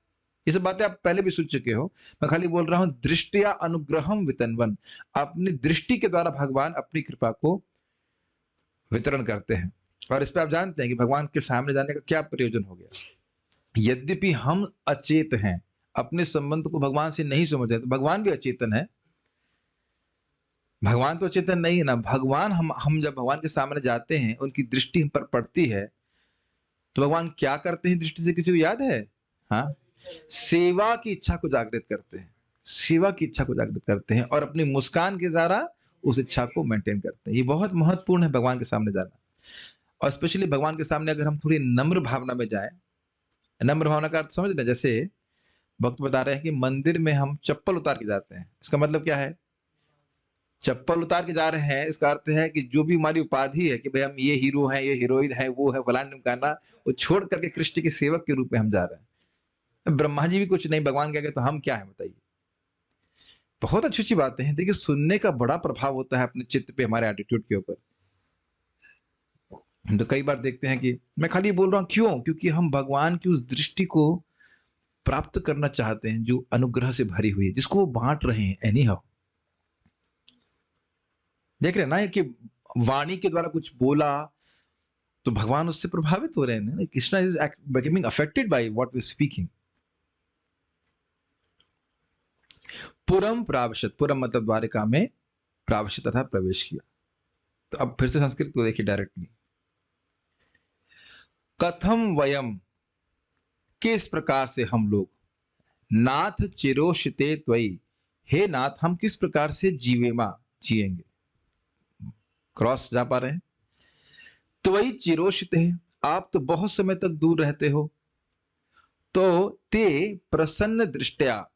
[SPEAKER 1] ये सब बातें आप पहले भी सुन चुके हो, मैं खाली बोल रहा हूं दृष्टिया अनुग्रहम वितन्वन, अपनी दृष्टि के द्वारा भगवान अपनी कृपा को वितरण करते हैं। और इस पे आप जानते हैं कि भगवान के सामने जाने का क्या प्रयोजन हो गया। यद्यपि हम अचेत हैं, अपने संबंध को भगवान से नहीं समझ रहे, तो भगवान भी अचेतन है। भगवान तो अचेतन नहीं है ना। भगवान हम जब भगवान के सामने जाते हैं, उनकी दृष्टि हम पर पड़ती है, तो भगवान क्या करते हैं दृष्टि से, किसी को याद है? हाँ, सेवा की इच्छा को जागृत करते हैं, सेवा की इच्छा को जागृत करते हैं और अपनी मुस्कान के द्वारा उस इच्छा को मेंटेन करते हैं। ये बहुत महत्वपूर्ण है भगवान के सामने जाना। और स्पेशली भगवान के सामने अगर हम थोड़ी नम्र भावना में जाएं, नम्र भावना का अर्थ समझ रहे हैं? जैसे भक्त बता रहे हैं कि मंदिर में हम चप्पल उतार के जाते हैं, इसका मतलब क्या है? चप्पल उतार के जा रहे हैं, इसका अर्थ है कि जो भी हमारी उपाधि है कि भाई हम ये हीरो हैं, ये हीरोइन है, वो है फलाना ढिमकाना, वो छोड़ करके कृष्ण के सेवक के रूप में हम जा रहे हैं। ब्रह्मा जी भी कुछ नहीं, भगवान क्या कहते, तो हम क्या है बताइए। बहुत अच्छी अच्छी बातें हैं। देखिए, सुनने का बड़ा प्रभाव होता है अपने चित्त पे, हमारे एटीट्यूड के ऊपर। तो कई बार देखते हैं कि मैं खाली बोल रहा हूं क्यों, क्योंकि हम भगवान की उस दृष्टि को प्राप्त करना चाहते हैं जो अनुग्रह से भरी हुई है, जिसको वो बांट रहे हैं एनी हाउ। देख रहे हैं ना कि वाणी के द्वारा कुछ बोला तो भगवान उससे प्रभावित हो रहे हैं। Krishna is becoming affected by what we speaking. पुरम प्रावशत, पुरम मतलब द्वारिका में, प्रावशत तथा प्रवेश किया। तो अब फिर से संस्कृत को देखिए डायरेक्टली। कथम वयम, किस प्रकार से हम लोग, नाथ चिरोशिते त्वयि, हे नाथ हम किस प्रकार से जीवेमा, जिएंगे। क्रॉस जा पा रहे हैं? त्वयि चिरोशिते, आप तो बहुत समय तक दूर रहते हो, तो ते प्रसन्न दृष्टया,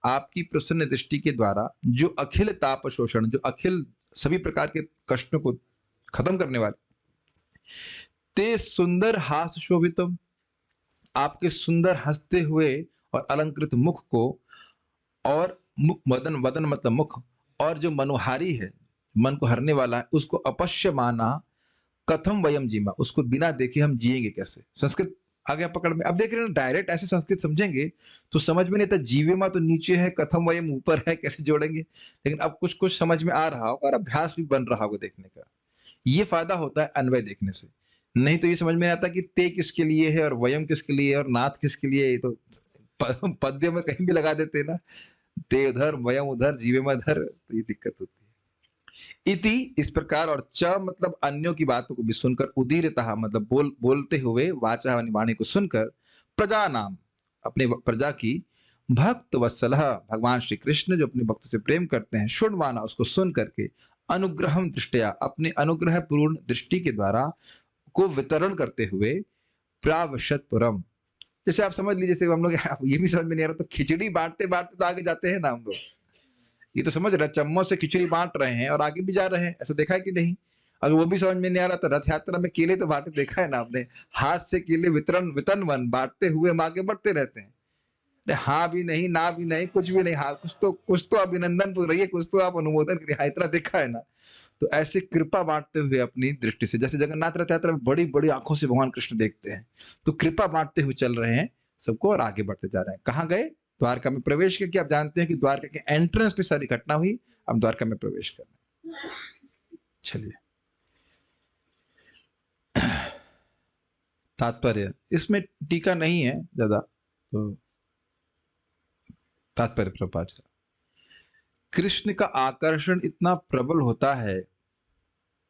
[SPEAKER 1] आपकी प्रसन्न दृष्टि के द्वारा, जो अखिल ताप शोषण, जो अखिल सभी प्रकार के कष्टों को खत्म करने वाले, ते सुंदर हास शोभितम, आपके सुंदर हंसते हुए और अलंकृत मुख को, और वदन, वदन मतलब मुख, और जो मनोहारी है, मन को हरने वाला है, उसको अपश्य माना, कथम वयम जीमा, उसको बिना देखे हम जिएंगे कैसे। संस्कृत आ गया पकड़ में। अब देख रहे हैं डायरेक्ट ऐसे संस्कृत समझेंगे तो समझ में नहीं आता, जीवेमा तो नीचे है, कथम वयम ऊपर है, कैसे जोड़ेंगे। लेकिन अब कुछ कुछ समझ में आ रहा होगा और अभ्यास भी बन रहा होगा देखने का। ये फायदा होता है अन्वय देखने से। नहीं तो ये समझ में नहीं आता कि ते किसके लिए है और वयम किसके लिए है और नाथ किसके लिए है। ये तो पद्य में कहीं भी लगा देते हैं ना, ते उधर वयम उधर जीवेमा इधर, तो ये दिक्कत होती है। इति इस प्रकार, और च मतलब अन्यों की बातों को भी सुनकर, उदीरतः मतलब बोलते हुए, वाचा वाणी को सुनकर, प्रजा नाम अपने प्रजा की, भक्त वत्सलः भगवान श्री कृष्ण जो अपने भक्त से प्रेम करते हैं, शुणवाना उसको सुन करके, अनुग्रहम दृष्टया अपने अनुग्रह पूर्ण दृष्टि के द्वारा को वितरण करते हुए, प्रावशतपुरम, जैसे आप समझ लीजिए, जैसे हम लोग ये भी समझ में नहीं आ रहा तो खिचड़ी बांटते बांटते तो आगे जाते हैं ना हम लोग। ये तो समझ रहे हैं, चम्मच से खिचड़ी बांट रहे हैं और आगे भी जा रहे हैं, ऐसा देखा है कि नहीं। अगर वो भी समझ में नहीं आ रहा तो रथ यात्रा में केले तो बांटे देखा है ना आपने, हाथ से केले वितरण बांटते हुए हम आगे बढ़ते रहते हैं। हाँ भी नहीं, ना भी नहीं, कुछ भी नहीं, हाँ कुछ तो अभिनंदन तो रहिए, कुछ तो आप अनुमोदन करिए, हाँ इतना देखा है ना। तो ऐसे कृपा बांटते हुए अपनी दृष्टि से, जैसे जगन्नाथ रथ यात्रा में बड़ी बड़ी आंखों से भगवान कृष्ण देखते हैं, तो कृपा बांटते हुए चल रहे हैं सबको और आगे बढ़ते जा रहे हैं। कहाँ गए? द्वारका में प्रवेश करके। आप जानते हैं कि द्वारका के एंट्रेंस पे सारी घटना हुई, अब द्वारका में प्रवेश करना। चलिए, तात्पर्य इसमें टीका नहीं है ज्यादा, तो तात्पर्य प्रपात का, कृष्ण का आकर्षण इतना प्रबल होता है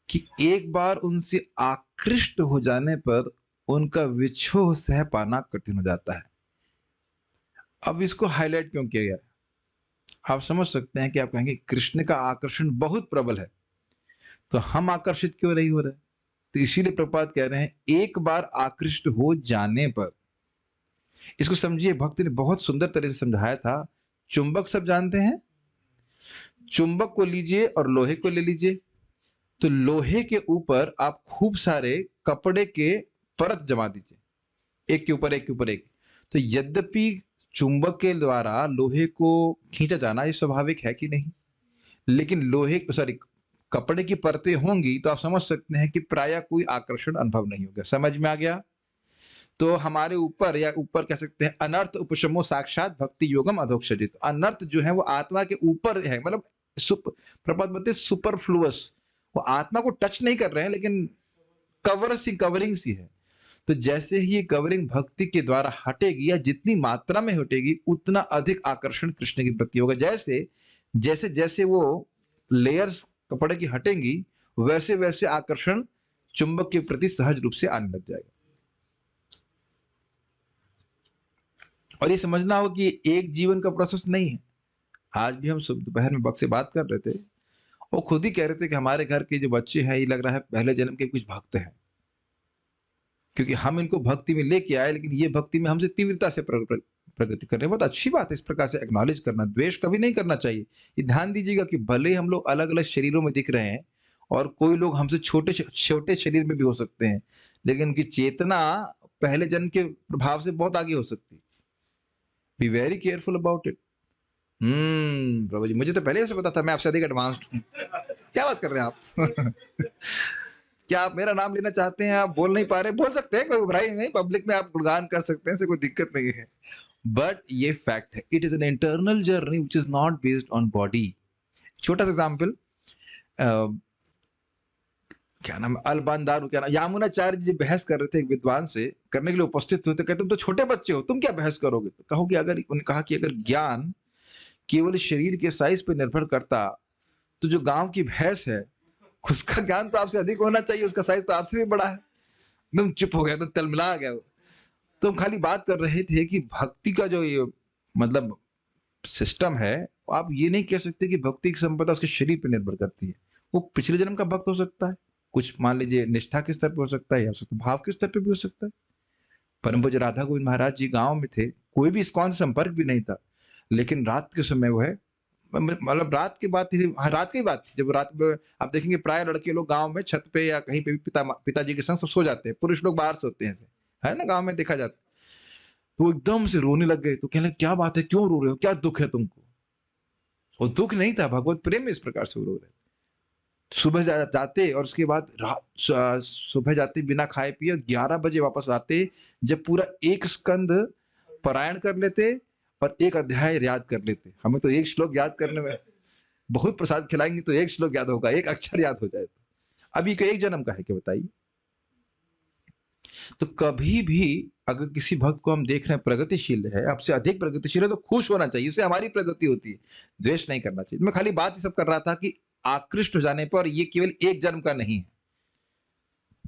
[SPEAKER 1] कि एक बार उनसे आकृष्ट हो जाने पर उनका विछोह सह पाना कठिन हो जाता है। अब इसको हाईलाइट क्यों किया गया? आप समझ सकते हैं कि आप कहेंगे कृष्ण का आकर्षण बहुत प्रबल है, तो हम आकर्षित क्यों नहीं हो रहे? तो इसीलिए प्रपात कह रहे हैं, एक बार आकृष्ट हो जाने पर, इसको समझिए, भक्त ने बहुत सुंदर तरह से समझाया था। चुंबक सब जानते हैं, चुंबक को लीजिए और लोहे को ले लीजिए, तो लोहे के ऊपर आप खूब सारे कपड़े के परत जमा दीजिए, एक के ऊपर एक के ऊपर एक। तो यद्यपि चुंबक के द्वारा लोहे को खींचा जाना ये स्वाभाविक है कि नहीं, लेकिन कपड़े की परतें होंगी तो आप समझ सकते हैं कि प्रायः कोई आकर्षण अनुभव नहीं होगा। समझ में आ गया? तो हमारे ऊपर, या ऊपर कह सकते हैं, अनर्थ उपशमो साक्षात भक्ति योगम अधोक्षजित। अनर्थ जो है वो आत्मा के ऊपर है, मतलब प्रपद बोलते सुपरफ्लुअस, वो आत्मा को टच नहीं कर रहे हैं, लेकिन कवरिंग सी है। तो जैसे ही ये कवरिंग भक्ति के द्वारा हटेगी, या जितनी मात्रा में हटेगी, उतना अधिक आकर्षण कृष्ण के प्रति होगा। जैसे जैसे जैसे वो लेयर्स कपड़े की हटेंगी, वैसे वैसे आकर्षण चुंबक के प्रति सहज रूप से आने लग जाएगा। और ये समझना होगा कि एक जीवन का प्रोसेस नहीं है। आज भी हम दोपहर में बक से बात कर रहे थे, वो खुद ही कह रहे थे कि हमारे घर के जो बच्चे हैं, ये लग रहा है पहले जन्म के कुछ भक्त हैं, क्योंकि हम इनको भक्ति में लेके आए, लेकिन ये भक्ति में हमसे तीव्रता से प्रगति कर रहे हैं। बहुत अच्छी बात है इस प्रकार से एक्नॉलेज करना, द्वेष कभी नहीं करना चाहिए। ये ध्यान दीजिएगा कि भले हम लोग अलग अलग शरीरों में दिख रहे हैं, और कोई लोग हमसे छोटे छोटे शरीर में भी हो सकते हैं, लेकिन उनकी चेतना पहले जन्म के प्रभाव से बहुत आगे हो सकती है। Be very careful about it. Prabhu ji, मुझे तो पहले से पता था, मैं आपसे अधिक एडवांस्ड हूँ। क्या बात कर रहे हैं आप? क्या आप मेरा नाम लेना चाहते हैं? आप बोल नहीं पा रहे, बोल सकते हैं, कोई बुराई नहीं, पब्लिक में आप गुणगान कर सकते हैं, इससे कोई दिक्कत नहीं है। बट ये फैक्ट है, it is an internal journey which is not based on body. छोटा सा एग्जाम्पल, क्या नाम, अलबानदारू, क्या नाम, यामुनाचार्य जी बहस कर रहे थे एक विद्वान से, करने के लिए उपस्थित हुए, तो कहते तुम तो छोटे बच्चे हो, तुम क्या बहस करोगे? तो कहो कि अगर, उन्होंने कहा कि अगर ज्ञान केवल शरीर के साइज पर निर्भर करता, तो जो गांव की भैंस है, उसका ज्ञान तो आपसे अधिक होना चाहिए, उसका साइज तो आपसे भी बड़ा है। एकदम चुप हो गया, तो तलमिला गया। तो हम खाली बात कर रहे थे कि भक्ति का जो ये मतलब सिस्टम है, आप ये नहीं कह सकते कि भक्ति की संपदा उसके शरीर पर निर्भर करती है। वो पिछले जन्म का भक्त हो सकता है, कुछ मान लीजिए निष्ठा के स्तर पर हो सकता है, या भाव के स्तर पर भी हो सकता है। परम पूज्य राधा गोविंद महाराज जी गांव में थे, कोई भी इस्कॉन से संपर्क भी नहीं था, लेकिन रात के समय वो है, मतलब रात की बात थी, हाँ रात की बात थी, जब रात में आप देखेंगे प्राय लड़के लोग गांव में छत पे या कहीं पे भी पिताजी के संग सब सो जाते हैं, पुरुष लोग बाहर सोते हैं, है ना, गांव में देखा जाता है। तो एकदम से रोने लग गए। तो कहने क्या बात है, क्यों रो रहे हो, क्या दुख है तुमको? वो दुख नहीं था, भगवत प्रेम में इस प्रकार से रो रहे। सुबह जाते, और उसके बाद सुबह जाते बिना खाए पिए 11 बजे वापस आते, जब पूरा एक स्कंद पारायण कर लेते और एक अध्याय याद कर लेते। हमें तो एक श्लोक याद करने में बहुत प्रसाद खिलाएंगे तो एक श्लोक याद होगा, एक अक्षर याद हो जाए। अभी को एक जन्म का है क्या, बताइए? तो कभी भी अगर किसी भक्त को हम देख रहे हैं प्रगतिशील है, आपसे अधिक प्रगतिशील है, तो खुश होना चाहिए, उससे हमारी प्रगति होती है, द्वेष नहीं करना चाहिए। मैं खाली बात ये सब कर रहा था कि आकृष्ट हो जाने पर ये केवल एक जन्म का नहीं है।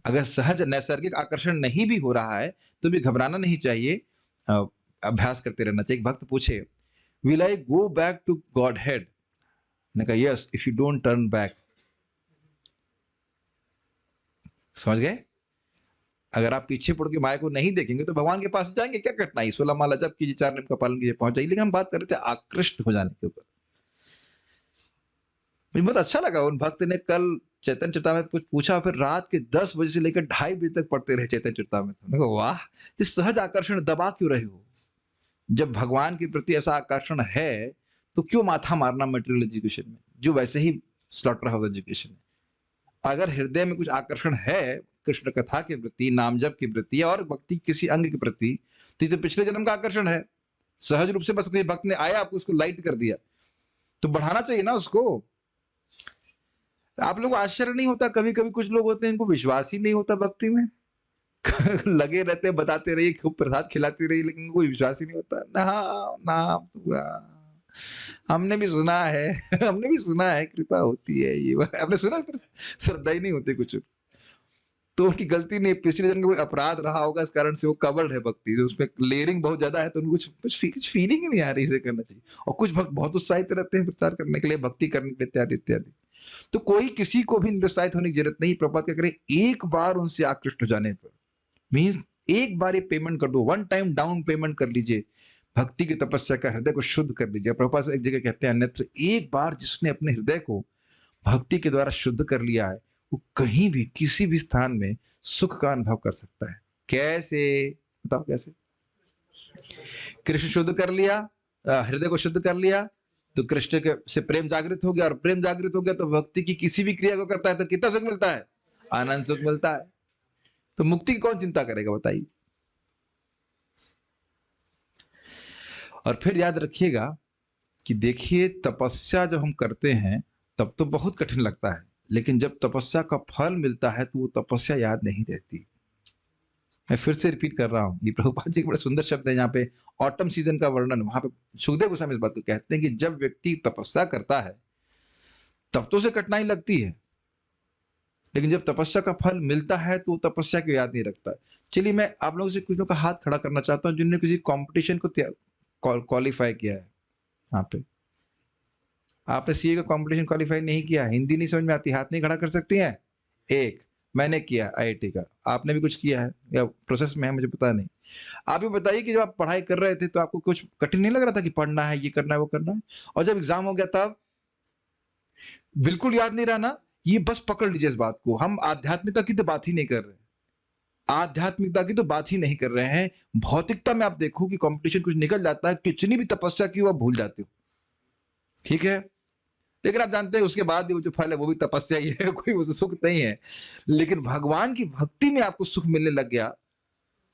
[SPEAKER 1] अगर सहज नैसर्गिक आकर्षण नहीं भी हो रहा है तो भी घबराना नहीं चाहिए, अभ्यास करते रहना चाहिए। भक्त पूछे, will I go back to Godhead? ने कहा yes, if you don't turn back. समझ गए? अगर आप पीछे मुड़ के माया को नहीं देखेंगे तो भगवान के पास जाएंगे, क्या कठिनाई, 16 माला जप कीजिए, 4 नियम का पालन कीजिए, पहुंच जाइए। लेकिन हम बात कर रहे थे आकृष्ट हो जाने के ऊपर। मुझे बहुत अच्छा लगा, उन भक्त ने कल चैतन्य चरितामृत कुछ पूछा, फिर रात के 10 बजे से लेकर 2:30 बजे तक पढ़ते रहे चैतन्य चरितामृत। मैंने कहा वाह, तो सहज आकर्षण दबा क्यों रहे हो? जब भगवान के प्रति ऐसा आकर्षण है तो क्यों माथा मारना मटेरियल एजुकेशन में, जो वैसे ही स्लॉटर हाउस एजुकेशन है। अगर हृदय में कुछ आकर्षण है कृष्ण कथा के प्रति, नाम जप के प्रति, और भक्ति किसी अंग के प्रति, तो ये तो पिछले जन्म का आकर्षण है। सहज रूप से बस कोई भक्त ने आया, आपको उसको लाइट कर दिया, तो बढ़ाना चाहिए ना उसको। आप लोग को आश्चर्य नहीं होता? कभी कभी कुछ लोग होते हैं इनको विश्वास ही नहीं होता भक्ति में लगे रहते हैं, बताते रहिए, खूब प्रसाद खिलाते रहिए, लेकिन कोई विश्वास ही नहीं होता। ना हमने भी सुना है हमने भी सुना है, कृपा होती है, ये आपने सुना? श्रद्धा ही नहीं होती कुछ, तो उनकी गलती नहीं, पिछले जन्म का कोई अपराध रहा होगा, इस कारण से वो कवर्ड है भक्ति, तो उसमें लेयरिंग बहुत ज्यादा है, तो उनको कुछ फीलिंग ही नहीं आ रही, इसे करना चाहिए। और कुछ भक्त बहुत उत्साहित रहते हैं प्रचार करने के लिए, भक्ति करने के लिए, इत्यादि इत्यादि। तो कोई किसी को भी निरुत्साहित होने की जरूरत नहीं। प्रभुपाद क्या करें, एक बार उनसे आकृष्ट हो जाने पर, मीन्स एक बार ये पेमेंट कर दो, वन टाइम डाउन पेमेंट कर लीजिए, भक्ति की तपस्या का हृदय को शुद्ध कर लीजिए। प्रभुपाद एक जगह कहते हैं अन्यत्र, एक बार जिसने अपने हृदय को भक्ति के द्वारा शुद्ध कर लिया है, वो कहीं भी किसी भी स्थान में सुख का अनुभव कर सकता है। कैसे बताओ, कैसे? कृष्ण शुद्ध कर लिया, हृदय को शुद्ध कर लिया, तो कृष्ण के से प्रेम जागृत हो गया, और प्रेम जागृत हो गया तो भक्ति की किसी भी क्रिया को करता है तो कितना सुख मिलता है? आनंद सुख मिलता है। तो मुक्ति की कौन चिंता करेगा, बताइए? और फिर याद रखिएगा कि देखिए, तपस्या जब हम करते हैं तब तो बहुत कठिन लगता है, लेकिन जब तपस्या का फल मिलता है तो वो तपस्या याद नहीं रहती। मैं फिर से रिपीट कर रहा हूँ, ये प्रभुपाद जी के बड़े सुंदर शब्द है यहाँ पे, ऑटम सीजन का वर्णन, वहां पे सुखदेव गोस्वामी इस बात को कहते हैं कि जब व्यक्ति तपस्या करता है तब तो उसे कठिनाई लगती है, लेकिन जब तपस्या का फल मिलता है तो तपस्या को याद नहीं रखता। चलिए, मैं आप लोगों से कुछ लोगों का हाथ खड़ा करना चाहता हूँ जिन्होंने किसी कंपटीशन को क्वालिफाई किया है। यहाँ पे आपने सीए का कंपटीशन क्वालिफाई नहीं किया, हिंदी नहीं समझ में आती, हाथ नहीं खड़ा कर सकती हैं? एक मैंने किया आईआईटी का, आपने भी कुछ किया है या प्रोसेस में है, मुझे पता नहीं। आप ये बताइए कि जब आप पढ़ाई कर रहे थे तो आपको कुछ कठिन नहीं लग रहा था कि पढ़ना है, ये करना है, वो करना है? और जब एग्जाम हो गया तब बिल्कुल याद नहीं रहा ना? ये बस पकड़ लीजिए इस बात को, हम आध्यात्मिकता की तो बात ही नहीं कर रहे, आध्यात्मिकता की तो बात ही नहीं कर रहे हैं। भौतिकता में आप देखो कि कंपटीशन कुछ निकल जाता है, कितनी भी तपस्या की हो आप भूल जाते हो, ठीक है? लेकिन आप जानते हैं उसके बाद भी वो जो फल है वो भी तपस्या ही है, कोई उसे सुख नहीं है। लेकिन भगवान की भक्ति में आपको सुख मिलने लग गया,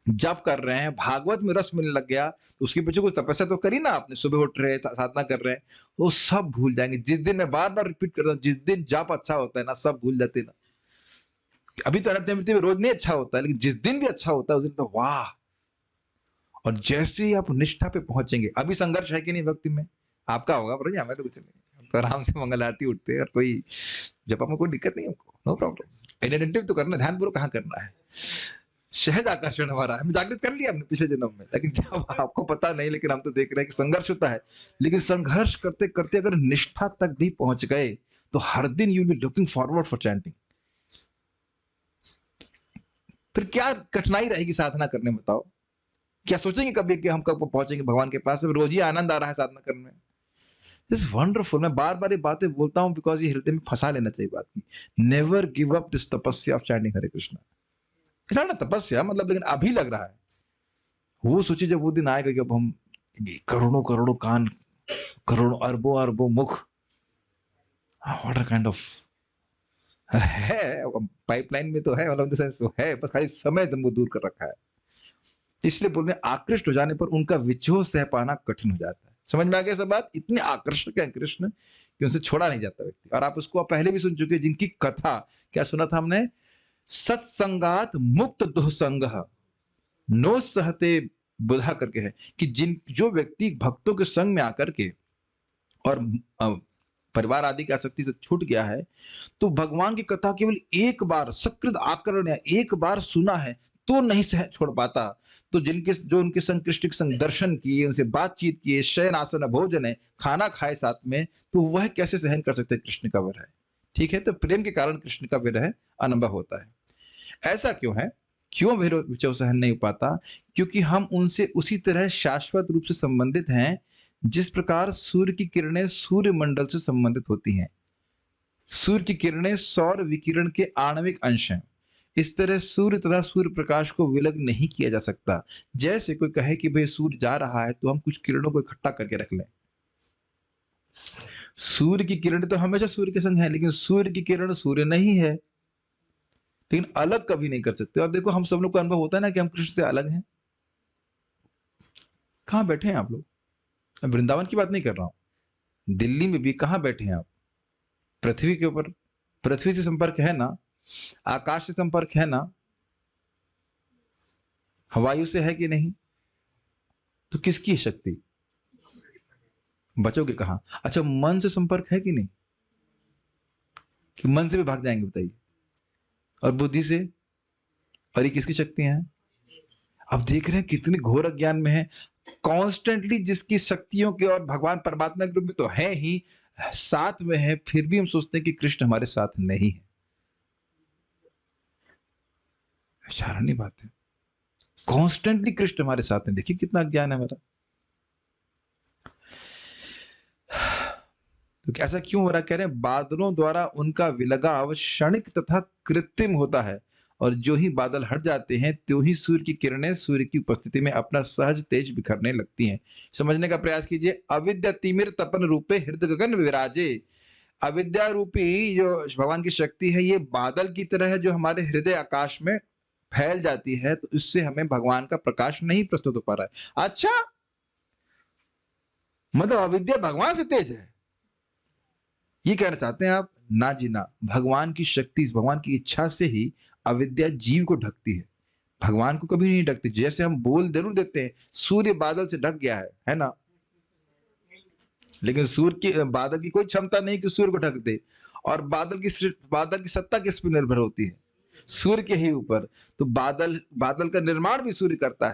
[SPEAKER 1] जब कर रहे हैं भागवत में रस मिलने लग गया, तो उसके पीछे कुछ तपस्या तो करी ना आपने, सुबह उठ रहे साधना कर रहे हैं, वो सब भूल जाएंगे। जिस दिन, मैं बार बार रिपीट करता हूँ, जिस दिन जाप अच्छा होता है ना, सब भूल जाते हैं ना। अभी तो अनंत रोज नहीं अच्छा होता है, लेकिन जिस दिन भी अच्छा होता है उस दिन तो वाह। और जैसे ही आप निष्ठा पे पहुंचेंगे, अभी संघर्ष है कि नहीं भक्ति में? आपका होगा, पर हमें तो कुछ नहीं, तो आराम से मंगल आरती उठते हैं और कोई जपा में कोई दिक्कत नहीं हमको, नो प्रॉब्लम। आइडेंटिटी तो करना, ध्यानपूर्वक कहाँ करना है, सहज आकर्षण हमारा है, जागृत कर लिया हमने पिछले जन्म में, लेकिन जब आपको पता नहीं, लेकिन हम तो देख रहे हैं कि संघर्ष होता है। लेकिन संघर्ष करते करते अगर निष्ठा तक भी पहुंच गए तो हर दिन you will be looking forward for chanting. फिर क्या कठिनाई रहेगी साधना करने में, बताओ? क्या सोचेंगे कभी कि हम कब पहुंचेंगे भगवान के पास? रोज ही आनंद आ रहा है साधना करने में, दिस वंडरफुल। मैं बार बार ये बातें बोलता हूं बिकॉज ये हृदय में फंसा लेना चाहिए बात की। नेवर गिव अप दिस तपस्या of chanting Hare Krishna. It's not तपस्या मतलब, लेकिन अभी लग रहा है। वो सोचिए जब वो दिन आएगा कि अब हम करोड़ों करोड़ों कान, करोड़ों अरबों अरबों मुख, व्हाट काइंड ऑफ है, पाइपलाइन में तो है, मतलब सेंस तो है, बस खाली समय तुमको दूर कर रखा है। इसलिए बोलने आकृष्ट हो जाने पर उनका विच्छोह सह पाना कठिन हो जाता है। समझ में आ गया सब बात? इतने आकर्षक है कृष्ण कि उनसे छोड़ा नहीं जाता व्यक्ति। और आप उसको पहले भी सुन चुके, जिनकी कथा क्या सुना था हमने, सत्संगात मुक्त दुःसंग नो सहते बुधा करके है, कि जो व्यक्ति भक्तों के संग में आकर के और परिवार आदि की आसक्ति से छूट गया है, तो भगवान की कथा केवल एक बार सकृत आकरण या एक बार सुना है तो नहीं सह छोड़ पाता। तो जो उनके संग कृष्ण के संग दर्शन किए, उनसे बातचीत किए, शयन आसन भोजन है, खाना खाए साथ में, तो वह कैसे सहन कर सकते हैं कृष्ण का विरह? ठीक है, तो प्रेम के कारण कृष्ण का विरह अनुभव होता है। ऐसा क्यों है? क्यों विरह सहन नहीं हो पाता? क्योंकि हम उनसे उसी तरह शाश्वत रूप से संबंधित हैं जिस प्रकार सूर्य की किरणें सूर्य मंडल से संबंधित होती हैं। सूर्य की किरणें सौर विकिरण के आणविक अंश हैं। इस तरह सूर्य तथा सूर्य प्रकाश को विलग नहीं किया जा सकता। जैसे कोई कहे कि भाई सूर्य जा रहा है तो हम कुछ किरणों को इकट्ठा करके रख लें। सूर्य की किरण तो हमेशा सूर्य के संग है, लेकिन सूर्य की किरण सूर्य नहीं है, लेकिन अलग कभी नहीं कर सकते। और देखो, हम सब लोग को अनुभव होता है ना कि हम कृष्ण से अलग हैं। कहाँ बैठे हैं आप लोग? मैं वृंदावन की बात नहीं कर रहा हूं, दिल्ली में भी कहाँ बैठे हैं आप? पृथ्वी के ऊपर, पृथ्वी से संपर्क है ना, आकाश से संपर्क है ना, वायु से है कि नहीं? तो किसकी शक्ति? बचोगे कहां? अच्छा, मन से संपर्क है कि नहीं? कि मन से भी भाग जाएंगे, बताइए? और बुद्धि से? और ये किसकी शक्तियां हैं? अब देख रहे हैं कितनी घोर अज्ञान में है। कॉन्स्टेंटली जिसकी शक्तियों के और भगवान परमात्मा के रूप में तो है ही, साथ में है, फिर भी हम सोचते हैं कि कृष्ण हमारे साथ नहीं है। साधारण बात है, कॉन्स्टेंटली कृष्ण हमारे साथ है। देखिए कितना ज्ञान है हमारा। तो ऐसा क्यों हो रहा? कह रहे हैं बादलों द्वारा उनका विलगाव क्षणिक तथा कृत्रिम होता है, और जो ही बादल हट जाते हैं त्यों ही सूर्य की किरणें सूर्य की उपस्थिति में अपना सहज तेज बिखरने लगती हैं। समझने का प्रयास कीजिए। अविद्या तिमिर तपन रूपे हृदय गगन विराजे। अविद्या रूपी जो भगवान की शक्ति है, ये बादल की तरह है जो हमारे हृदय आकाश में फैल जाती है, तो इससे हमें भगवान का प्रकाश नहीं प्रस्तुत हो पा रहा है। अच्छा, मतलब अविद्या भगवान से तेज है, ये कहना चाहते हैं आप? ना जी ना, भगवान की शक्ति, भगवान की इच्छा से ही अविद्या जीव को ढकती है, भगवान को कभी नहीं ढकती। जैसे हम बोल जरूर देते हैं सूर्य बादल से ढक गया है ना, लेकिन सूर्य की, बादल की कोई क्षमता नहीं कि सूर्य को ढक दे। और बादल की सत्ता किस पर निर्भर होती है? सूर्य के ही ऊपर। तो बादल का निर्माण भी सूर्य करता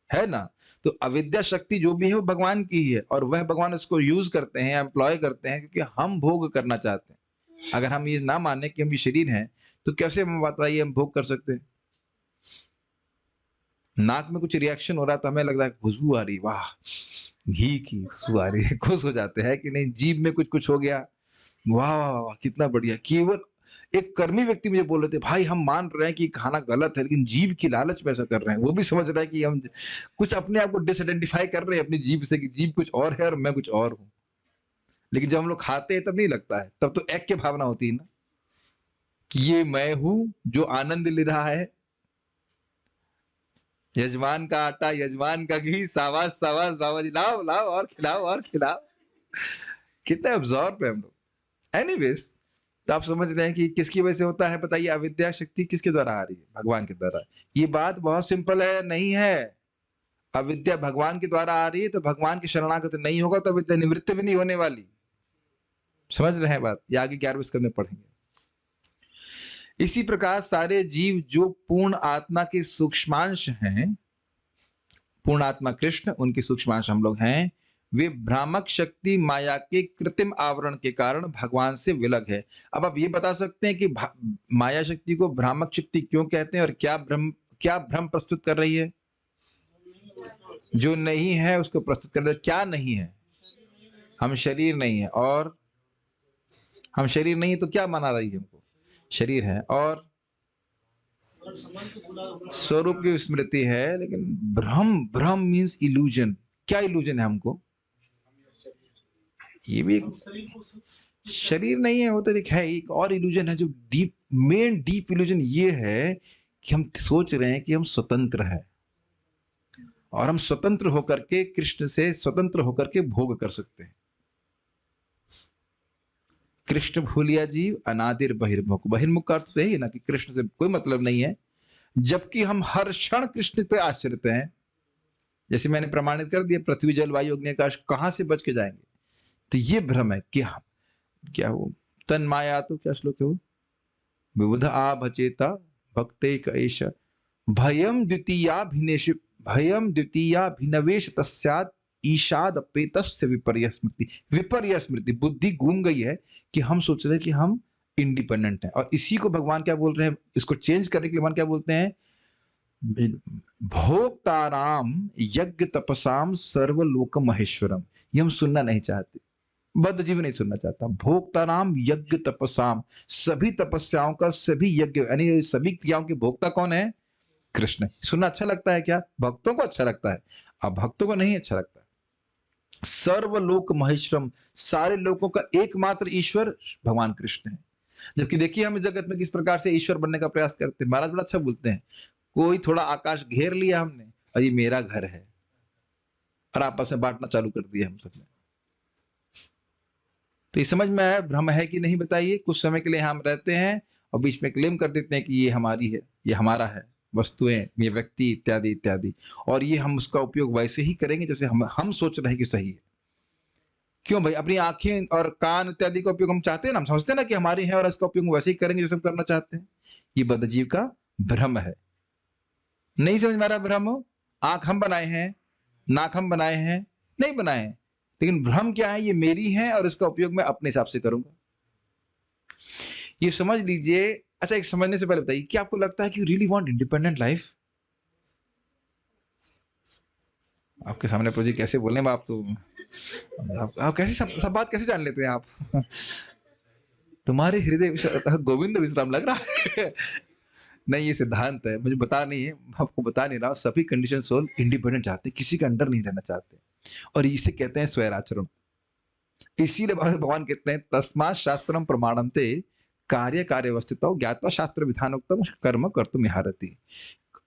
[SPEAKER 1] है ना। तो अविद्या शक्ति जो भी है वो भगवान की ही है, और वह भगवान इसको यूज करते हैं, एम्प्लॉय करते हैं, क्योंकि हम भोग करना चाहते हैं। अगर हम ये ना माने कि हम ये शरीर हैं, तो कैसे हम बताइए हम भोग कर सकते हैं? नाक में कुछ रिएक्शन हो रहा है तो हमें लगता है खुशबू आ रही, वाह घी की खुशबू आ रही है, खुश हो जाते हैं कि नहीं? जीभ में कुछ हो गया, वाह वाह वाह कितना बढ़िया। केवल एक कर्मी व्यक्ति मुझे बोल रहे थे, भाई हम मान रहे हैं कि खाना गलत है, लेकिन जीभ की लालच में ऐसा कर रहे हैं। वो भी समझ रहा है कि हम कुछ अपने आप को डिसआइडेंटिफाई कर रहे हैं अपनी जीभ से, कि जीभ कुछ और है और मैं कुछ और हूं। लेकिन जब हम लोग खाते हैं तब नहीं लगता है, तब तो एक की भावना होती है ना, कि ये मैं हूं जो आनंद ले रहा है। यजमान का आटा, यजमान का घी, सावास सावास बाबा जी, लाओ लाओ और खिलाओ और खिलाओ। कितना अब्जॉर्ब है हम लोग। एनीवेज, तो आप समझ रहे हैं कि किसकी वजह से होता है? बताइए, अविद्या शक्ति किसके द्वारा आ रही है? भगवान के द्वारा। ये बात बहुत सिंपल है, नहीं है? अविद्या भगवान के द्वारा आ रही है, तो भगवान की शरणागत नहीं होगा तो अविद्या निवृत्त भी नहीं होने वाली। समझ रहे हैं बात? ये आगे 11वें स्कंद में पढ़ेंगे। इसी प्रकार सारे जीव जो पूर्ण आत्मा के सूक्ष्मांश हैं, पूर्ण आत्मा कृष्ण, उनके सूक्ष्मांश हम लोग हैं, वे भ्रामक शक्ति माया के कृत्रिम आवरण के कारण भगवान से विलग है। अब आप ये बता सकते हैं कि माया शक्ति को भ्रामक शक्ति क्यों कहते हैं, और क्या भ्रम प्रस्तुत कर रही है? जो नहीं है उसको प्रस्तुत कर रही है। क्या नहीं है? हम शरीर नहीं है, और हम शरीर नहीं है तो क्या मना रही है हमको? शरीर है, और स्वरूप की स्मृति है। लेकिन भ्रम मीन्स इल्यूजन। क्या इल्यूजन है हमको? ये भी शरीर नहीं है, वो तो एक है, एक और इल्यूजन है जो मेन डीप इल्यूजन ये है कि हम सोच रहे हैं कि हम स्वतंत्र हैं, और हम स्वतंत्र होकर के कृष्ण से स्वतंत्र होकर के भोग कर सकते हैं। कृष्ण भूलिया जीव अनादिर बहिर्मुख। बहिर्मुख का अर्थ तो यही है ना कि कृष्ण से कोई मतलब नहीं है, जबकि हम हर क्षण कृष्ण पे आश्रित हैं। जैसे मैंने प्रमाणित कर दिया, पृथ्वी जल वायु अग्नि आकाश कहां से बच के जाएंगे? तो ये भ्रम है कि हम क्या हो तन माया, तो क्या श्लोक है वो? विबुध आभचेता भक्ते कैश भयम द्वितीयाभिनवेश तस्यात् ईशाद अपेतस्य विपर्य स्मृति। विपर्य स्मृति, बुद्धि घूम गई है कि हम सोच रहे हैं कि हम इंडिपेंडेंट हैं, और इसी को भगवान क्या बोल रहे हैं? इसको चेंज करने के लिए भगवान क्या बोलते हैं? भोक्ताराम यज्ञ तपसाम सर्वलोक महेश्वरम। ये हम सुनना नहीं चाहते, बद्ध जीव नहीं सुनना चाहता। भोक्ताराम यज्ञ तपसाम, सभी तपस्याओं का, सभी यज्ञ यानी सभी क्रियाओं के भोक्ता कौन है? कृष्ण। सुनना अच्छा लगता है क्या? भक्तों को अच्छा लगता है, अब भक्तों को नहीं अच्छा लगता। सर्वलोक महेश्वरम, सारे लोगों का एकमात्र ईश्वर भगवान कृष्ण है। जबकि देखिए हम इस जगत में किस प्रकार से ईश्वर बनने का प्रयास करते हैं। महाराज बड़ा अच्छा बोलते हैं, कोई थोड़ा आकाश घेर लिया हमने और ये मेरा घर है, और आपस में बांटना चालू कर दिया हम सबने। तो ये समझ में आया भ्रम है कि नहीं? बताइए। कुछ समय के लिए हम रहते हैं और बीच में क्लेम कर देते हैं कि ये हमारी है, ये हमारा है, वस्तुएं, ये व्यक्ति, इत्यादि इत्यादि, और ये हम उसका उपयोग वैसे ही करेंगे जैसे हम सोच रहे हैं कि सही है। क्यों भाई? अपनी आंखें और कान इत्यादि का उपयोग हम चाहते हैं ना, हम समझते हैं ना कि हमारी है, और इसका उपयोग वैसे ही करेंगे जैसे हम करना चाहते हैं। ये बद्धजीव का भ्रम है। नहीं समझ में आ रहा भ्रम? आंख हम बनाए हैं, नाक हम बनाए हैं? नहीं बनाए हैं, लेकिन भ्रम क्या है? ये मेरी है और इसका उपयोग मैं अपने हिसाब से करूंगा। ये समझ लीजिए। अच्छा, एक समझने से पहले बताइए, क्या आपको लगता है कि you really want independent life? आपके सामने प्रोजेक्ट कैसे बोले आप? तो आप कैसे सब बात कैसे जान लेते हैं आप? तुम्हारे हृदय गोविंद विश्राम लग रहा है। नहीं, ये सिद्धांत है, मुझे बता नहीं है, आपको बता नहीं रहा। सभी कंडीशन सोल इंडिपेंडेंट चाहते हैं, किसी के अंडर नहीं रहना चाहते, और इसे कहते हैं स्वैराचरण। इसीलिए भगवान कहते हैं तस्मात् शास्त्रम प्रमाणन्ते कार्य कार्यवस्थितौ ज्ञात्वा शास्त्र विधानोक्तम कर्म कर्तुम इहारति।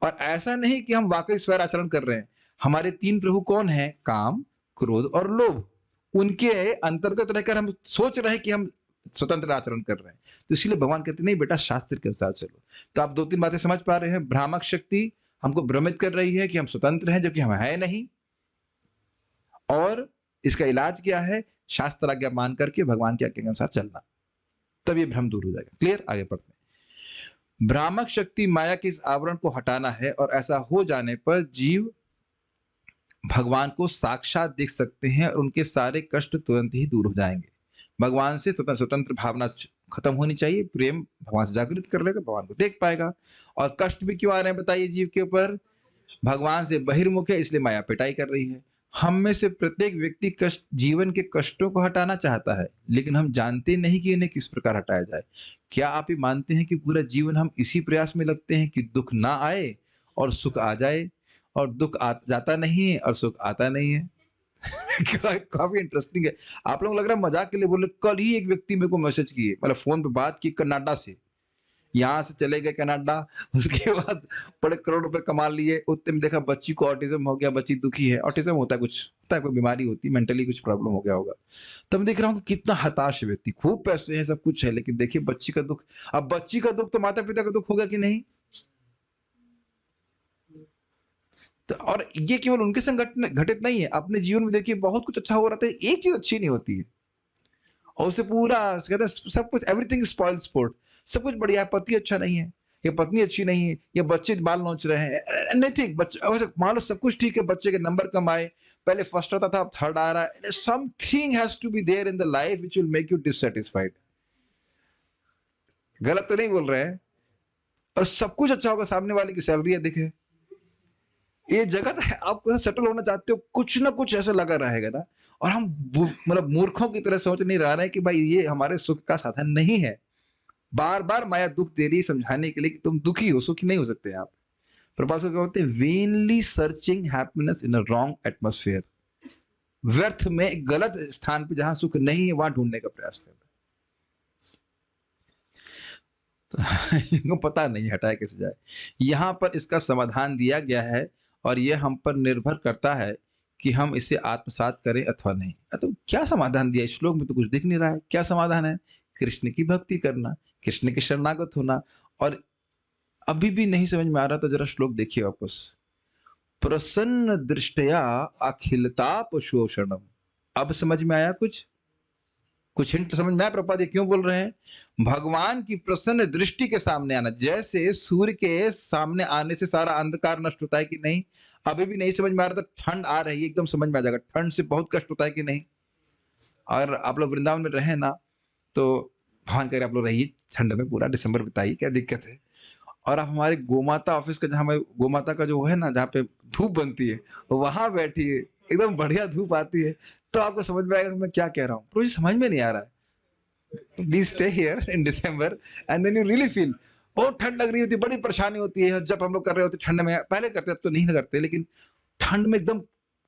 [SPEAKER 1] और ऐसा नहीं कि हम वाकई स्वैराचरण कर रहे हैं। हमारे तीन प्रभु कौन है? काम, क्रोध और लोभ, उनके अंतर्गत रहकर हम सोच रहे हैं कि हम स्वतंत्र आचरण कर रहे हैं। तो इसलिए भगवान कहते हैं नहीं बेटा, शास्त्र के अनुसार चलो। तो आप 2-3 बातें समझ पा रहे हैं। भ्रामक शक्ति हमको भ्रमित कर रही है कि हम स्वतंत्र हैं, जबकि हम है नहीं। और इसका इलाज क्या है? शास्त्र आज्ञा मान करके भगवान की आज्ञा के अनुसार चलना, तब ये भ्रम दूर हो जाएगा। क्लियर? आगे पढ़ते हैं। भ्रामक शक्ति माया के इस आवरण को हटाना है, और ऐसा हो जाने पर जीव भगवान को साक्षात देख सकते हैं और उनके सारे कष्ट तुरंत ही दूर हो जाएंगे। भगवान से स्वतंत्र भावना खत्म होनी चाहिए। प्रेम भगवान से जागृत कर लेगा, भगवान को देख पाएगा। और कष्ट भी क्यों आ रहे हैं बताइए जीव के ऊपर? भगवान से बहिर्मुख है, इसलिए माया पिटाई कर रही है। हम में से प्रत्येक व्यक्ति कष्ट, जीवन के कष्टों को हटाना चाहता है, लेकिन हम जानते नहीं कि इन्हें किस प्रकार हटाया जाए। क्या आप ये मानते हैं कि पूरा जीवन हम इसी प्रयास में लगते हैं कि दुख ना आए और सुख आ जाए, और दुख जाता नहीं है और सुख आता नहीं है? काफी इंटरेस्टिंग है। आप लोग लग रहा है मजाक के लिए बोले। कल ही एक व्यक्ति मेरे को मैसेज किए, मतलब फोन पे बात की, कनाडा से। यहाँ से चले गए कनाडा, उसके बाद बड़े करोड़ रुपए कमा लिए। उतने में देखा बच्ची को ऑटिज्म हो गया, बच्ची दुखी है। ऑटिज्म होता है, कुछ होता है, कोई बीमारी होती है, मेंटली कुछ प्रॉब्लम हो गया होगा। तब मैं देख रहा हूँ कि कितना हताश है व्यक्ति। खूब पैसे हैं, सब कुछ है, लेकिन देखिए बच्ची का दुख। अब बच्ची का दुख तो माता पिता का दुख होगा कि नहीं? तो और ये केवल उनके संग घटित नहीं है, अपने जीवन में देखिए बहुत कुछ अच्छा हो रहा था, एक चीज अच्छी नहीं होती है और उसे पूरा कहते हैं सब कुछ, एवरीथिंग स्पॉइल स्पोर्ट। सब कुछ बढ़िया है, पति अच्छा नहीं है, या पत्नी अच्छी नहीं है, या बच्चे बाल नोच रहे हैं, एनीथिंग। बच्चे मान लो सब कुछ ठीक है, बच्चे के नंबर कम आए, पहले फर्स्ट आता था अब थर्ड आ रहा है। Something has to be there in the life which will make you dissatisfied. गलत तो नहीं बोल रहे हैं। और सब कुछ अच्छा होगा, सामने वाले की सैलरी दिखे, ये जगत है, आप सेटल होना चाहते हो, कुछ ना कुछ ऐसा लगा रहेगा ना। और हम मतलब मूर्खों की तरह सोच नहीं रह रहे हैं कि भाई ये हमारे सुख का साधन नहीं है। बार बार माया दुख दे रही है समझाने के लिए कि तुम दुखी हो, सुखी नहीं हो सकते आप। प्रभास को क्या बोलते हैं? Vainly searching happiness in a wrong atmosphere. व्यर्थ में एक गलत स्थान पे जहां सुख नहीं है वहां ढूंढने का प्रयास करना। तो इनको पता नहीं हटाया कैसे जाए। यहां पर इसका समाधान दिया गया है, और यह हम पर निर्भर करता है कि हम इसे आत्मसात करें अथवा नहीं। तो क्या समाधान दिया? श्लोक में तो कुछ दिख नहीं रहा है। क्या समाधान है? कृष्ण की भक्ति करना, कृष्ण के शरणागत होना। और अभी भी नहीं समझ में आ रहा तो जरा श्लोक देखिए वापस। प्रसन्न दृष्टया अखिलताप शोषणम। अब समझ में आया कुछ? कुछ हिंट समझ में आया प्रभुपाद ये क्यों बोल रहे हैं? भगवान की प्रसन्न दृष्टि के सामने आना, जैसे सूर्य के सामने आने से सारा अंधकार नष्ट होता है कि नहीं? अभी भी नहीं समझ में आ रहा तो ठंड आ रही है, एकदम समझ में आ जाएगा। ठंड से बहुत कष्ट होता है कि नहीं? और आप लोग वृंदावन में रहे ना, तो भगवान करे आप लोग रहिए ठंड में, पूरा दिसंबर बिताइए, क्या दिक्कत है। और आप हमारे गोमाता ऑफिस का, जहाँ गोमाता का जो है ना, जहाँ पे धूप बनती है, वहां बैठिए, एकदम बढ़िया धूप आती है, तो आपको समझ में आएगा कि मैं क्या कह रहा हूँ। मुझे समझ में नहीं आ रहा है। Please stay here in December and then you really feel. बहुत ठंड लग रही होती है, बड़ी परेशानी होती है जब हम लोग कर रहे होते ठंड में। पहले करते, अब तो नहीं करते, लेकिन ठंड में एकदम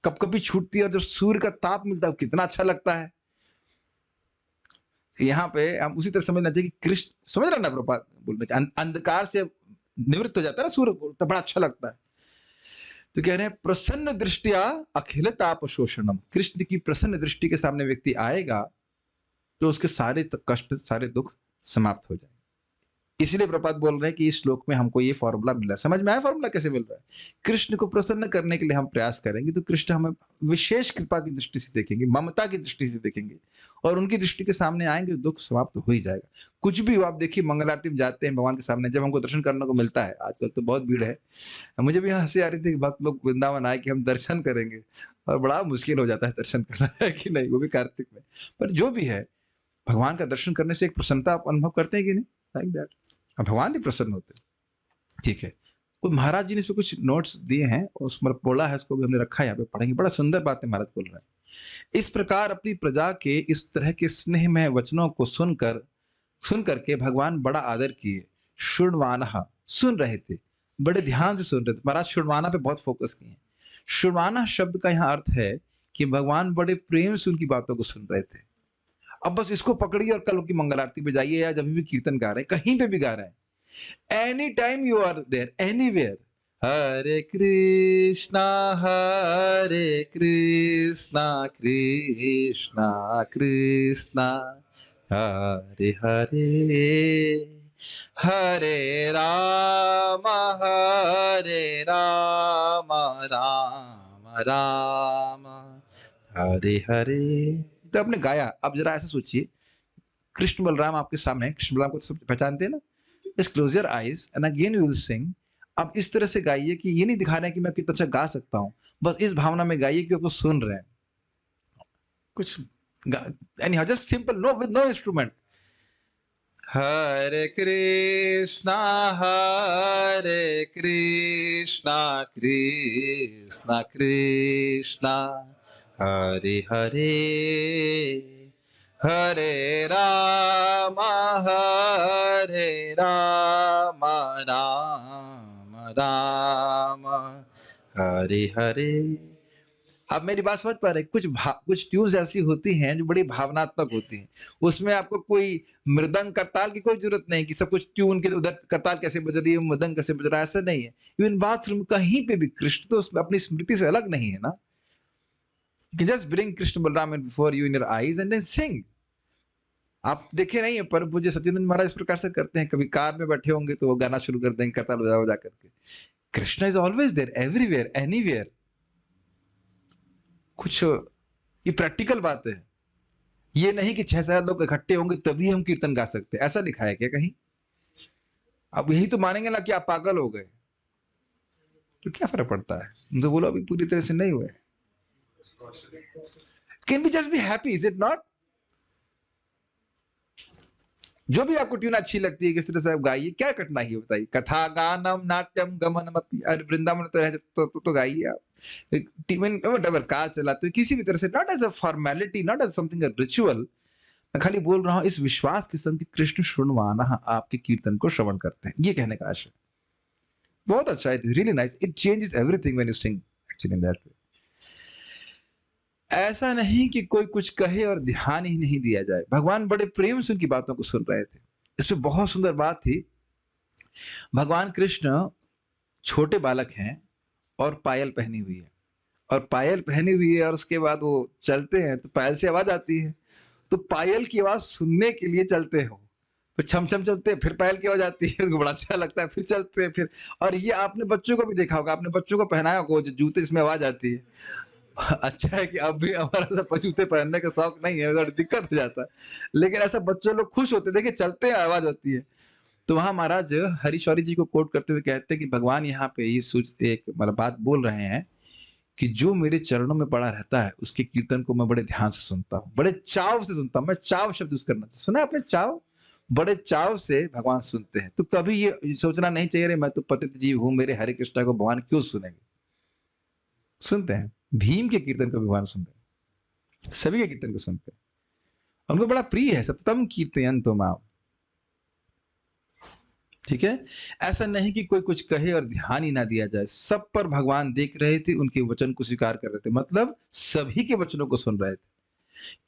[SPEAKER 1] कपकपी छूटती है, और जब सूर्य का ताप मिलता है कितना अच्छा लगता है। यहाँ पे हम उसी तरह समझना चाहिए कि कृष्ण, समझ रहे ना प्रभुपाद बोलने के, अंधकार से निवृत्त हो जाता है ना सूर्य को, तो बड़ा अच्छा लगता है। तो कह रहे हैं प्रसन्न दृष्टिया अखिल ताप शोषणम। कृष्ण की प्रसन्न दृष्टि के सामने व्यक्ति आएगा तो उसके सारे कष्ट, सारे दुख समाप्त हो जाएंगे। इसलिए प्रपात बोल रहे हैं कि इस श्लोक में हमको ये फॉर्मूला मिला। समझ में आया फॉर्मूला कैसे मिल रहा है? कृष्ण को प्रसन्न करने के लिए हम प्रयास करेंगे तो कृष्ण हमें विशेष कृपा की दृष्टि से देखेंगे, ममता की दृष्टि से देखेंगे, और उनकी दृष्टि के सामने आएंगे, दुख समाप्त हो ही जाएगा। कुछ भी हो, आप देखिए मंगल आरती में जाते हैं भगवान के सामने, जब हमको दर्शन करने को मिलता है, आजकल तो बहुत भीड़ है, मुझे भी हंसी आ रही थी कि भक्त लोग वृंदावन आए कि हम दर्शन करेंगे, और बड़ा मुश्किल हो जाता है दर्शन करना, है कि नहीं? वो भी कार्तिक में। पर जो भी है, भगवान का दर्शन करने से एक प्रसन्नता आप अनुभव करते हैं कि नहीं? Like that. भगवान भी प्रसन्न होते हैं। ठीक है, तो महाराज जी ने इस पे कुछ नोट्स दिए हैं, और उसमें पोला है, उसको भी हमने रखा है, यहाँ पे पढ़ेंगे। बड़ा सुंदर बात है महाराज बोल रहे हैं। इस प्रकार अपनी प्रजा के इस तरह के स्नेहमय वचनों को सुन करके भगवान बड़ा आदर किए। शुण्वानः, सुन रहे थे, बड़े ध्यान से सुन रहे थे। महाराज शुण्वाना पे बहुत फोकस किए हैं। शुण्वाना शब्द का यहाँ अर्थ है कि भगवान बड़े प्रेम से उनकी बातों को सुन रहे थे। अब बस इसको पकड़िए और कल की मंगल आरती पे जाइए, या जब भी कीर्तन गा रहे हैं, कहीं पे भी गा रहे हैं, any time you are there, anywhere, Hare Krishna Krishna Krishna Hare Hare, Hare Ram Ram Ram Hare Hare. तो आपने गाया। अब जरा ऐसे सोचिए, कृष्ण बलराम आपके सामने, कृष्ण बलराम को तो सब पहचानते हैं ना। Just close your eyes and again you will sing. अब इस तरह से गाइए कि ये नहीं दिखा रहे हैं कि मैं कितना अच्छा गा सकता हूं, बस इस भावना में गाइए कि आपको सुन रहे हैं कुछ। Anyhow just simple, no with no instrument. Hare Krishna Krishna Krishna Hare Hare, Hare Ram Ram Hare Hare. अब मेरी बात समझ पा रहे हैं? कुछ ट्यून्स ऐसी होती हैं जो बड़ी भावनात्मक होती हैं। उसमें आपको कोई मृदंग करताल की कोई जरूरत नहीं कि सब कुछ ट्यून के उधर करताल कैसे बज रही है, मृदंग कैसे बज रहा है, ऐसा नहीं है। इवन बाथरूम कहीं पे भी कृष्ण तो उसमें अपनी स्मृति से अलग नहीं है ना। You can just bring Krishna Balaram in before you in your eyes and then sing. आप देखे नहीं है, पर मुझे सचिदानंद महाराज इस प्रकार से करते हैं। कभी कार में बैठे होंगे तो वो गाना शुरू कर देंगे करताल बजा बजा करके। Krishna is always there, everywhere, anywhere. कुछ ये प्रैक्टिकल बात है। ये नहीं कि 6,000 लोग इकट्ठे होंगे तभी हम कीर्तन गा सकते हैं, ऐसा लिखा है क्या कहीं? अब यही तो मानेंगे ना कि आप पागल हो गए, तो क्या फर्क पड़ता है? तो बोलो अभी पूरी तरह से नहीं हुए। Can be just be happy, is it not? जो भी आपको ट्यून अच्छी लगती है किस तरह से आप गाइए, क्या कठिनाई है बताइए? कथा गानम नाट्यम गमनम अपि, अरे वृंदावन तो रहे तो गाइए आप। टीवन व्हाटएवर, कार चलाते हो किसी भी तरह से, not as a formality, not as something a ritual. मैं खाली बोल रहा हूं इस विश्वास के संग कि कृष्ण श्रृणवाना आपके कीर्तन को श्रवण करते हैं, ये कहने का आशय। बहुत अच्छा है, really nice, it changes everything when you sing actually in that way. ऐसा नहीं कि कोई कुछ कहे और ध्यान ही नहीं दिया जाए। भगवान बड़े प्रेम से उनकी बातों को सुन रहे थे। इसमें बहुत सुंदर बात थी। भगवान कृष्ण छोटे बालक हैं और पायल पहनी हुई है, और पायल पहनी हुई है और उसके बाद वो चलते हैं तो पायल से आवाज आती है। तो पायल की आवाज सुनने के लिए चलते हो, फिर छम छम चलते हैं, फिर पायल की आवाज आती है, उनको बड़ा अच्छा लगता है, फिर चलते हैं फिर। और ये आपने बच्चों को भी देखा होगा, आपने बच्चों को पहनाया होगा जो जूते, इसमें आवाज आती है। अच्छा है कि अब भी हमारा सब जूते पहनने का शौक नहीं है, थोड़ा दिक्कत हो जाता है, लेकिन ऐसा बच्चों लोग खुश होते हैं, देखिए चलते हैं आवाज होती है। तो वहां महाराज हरीशौरी जी को कोट करते हुए कहते हैं कि भगवान यहाँ पे ये एक मतलब बात बोल रहे हैं कि जो मेरे चरणों में पड़ा रहता है उसके कीर्तन को मैं बड़े ध्यान से सुनता हूँ, बड़े चाव से सुनता हूँ। मैं चाव शब्द यूज करना सुना है आपने? चाव, बड़े चाव से भगवान सुनते हैं। तो कभी ये सोचना नहीं चाहिए रे मैं तो पतित जीव हूं, मेरे हरे कृष्णा को भगवान क्यों सुनेंगे? सुनते हैं। भीम के कीर्तन को भगवान सुनते हैं, सभी के कीर्तन को सुनते हैं, उनको बड़ा प्रिय है। सततम कीर्तयन्तो माम। ठीक है, ऐसा नहीं कि कोई कुछ कहे और ध्यान ही ना दिया जाए। सब पर भगवान देख रहे थे, उनके वचन को स्वीकार कर रहे थे, मतलब सभी के वचनों को सुन रहे थे।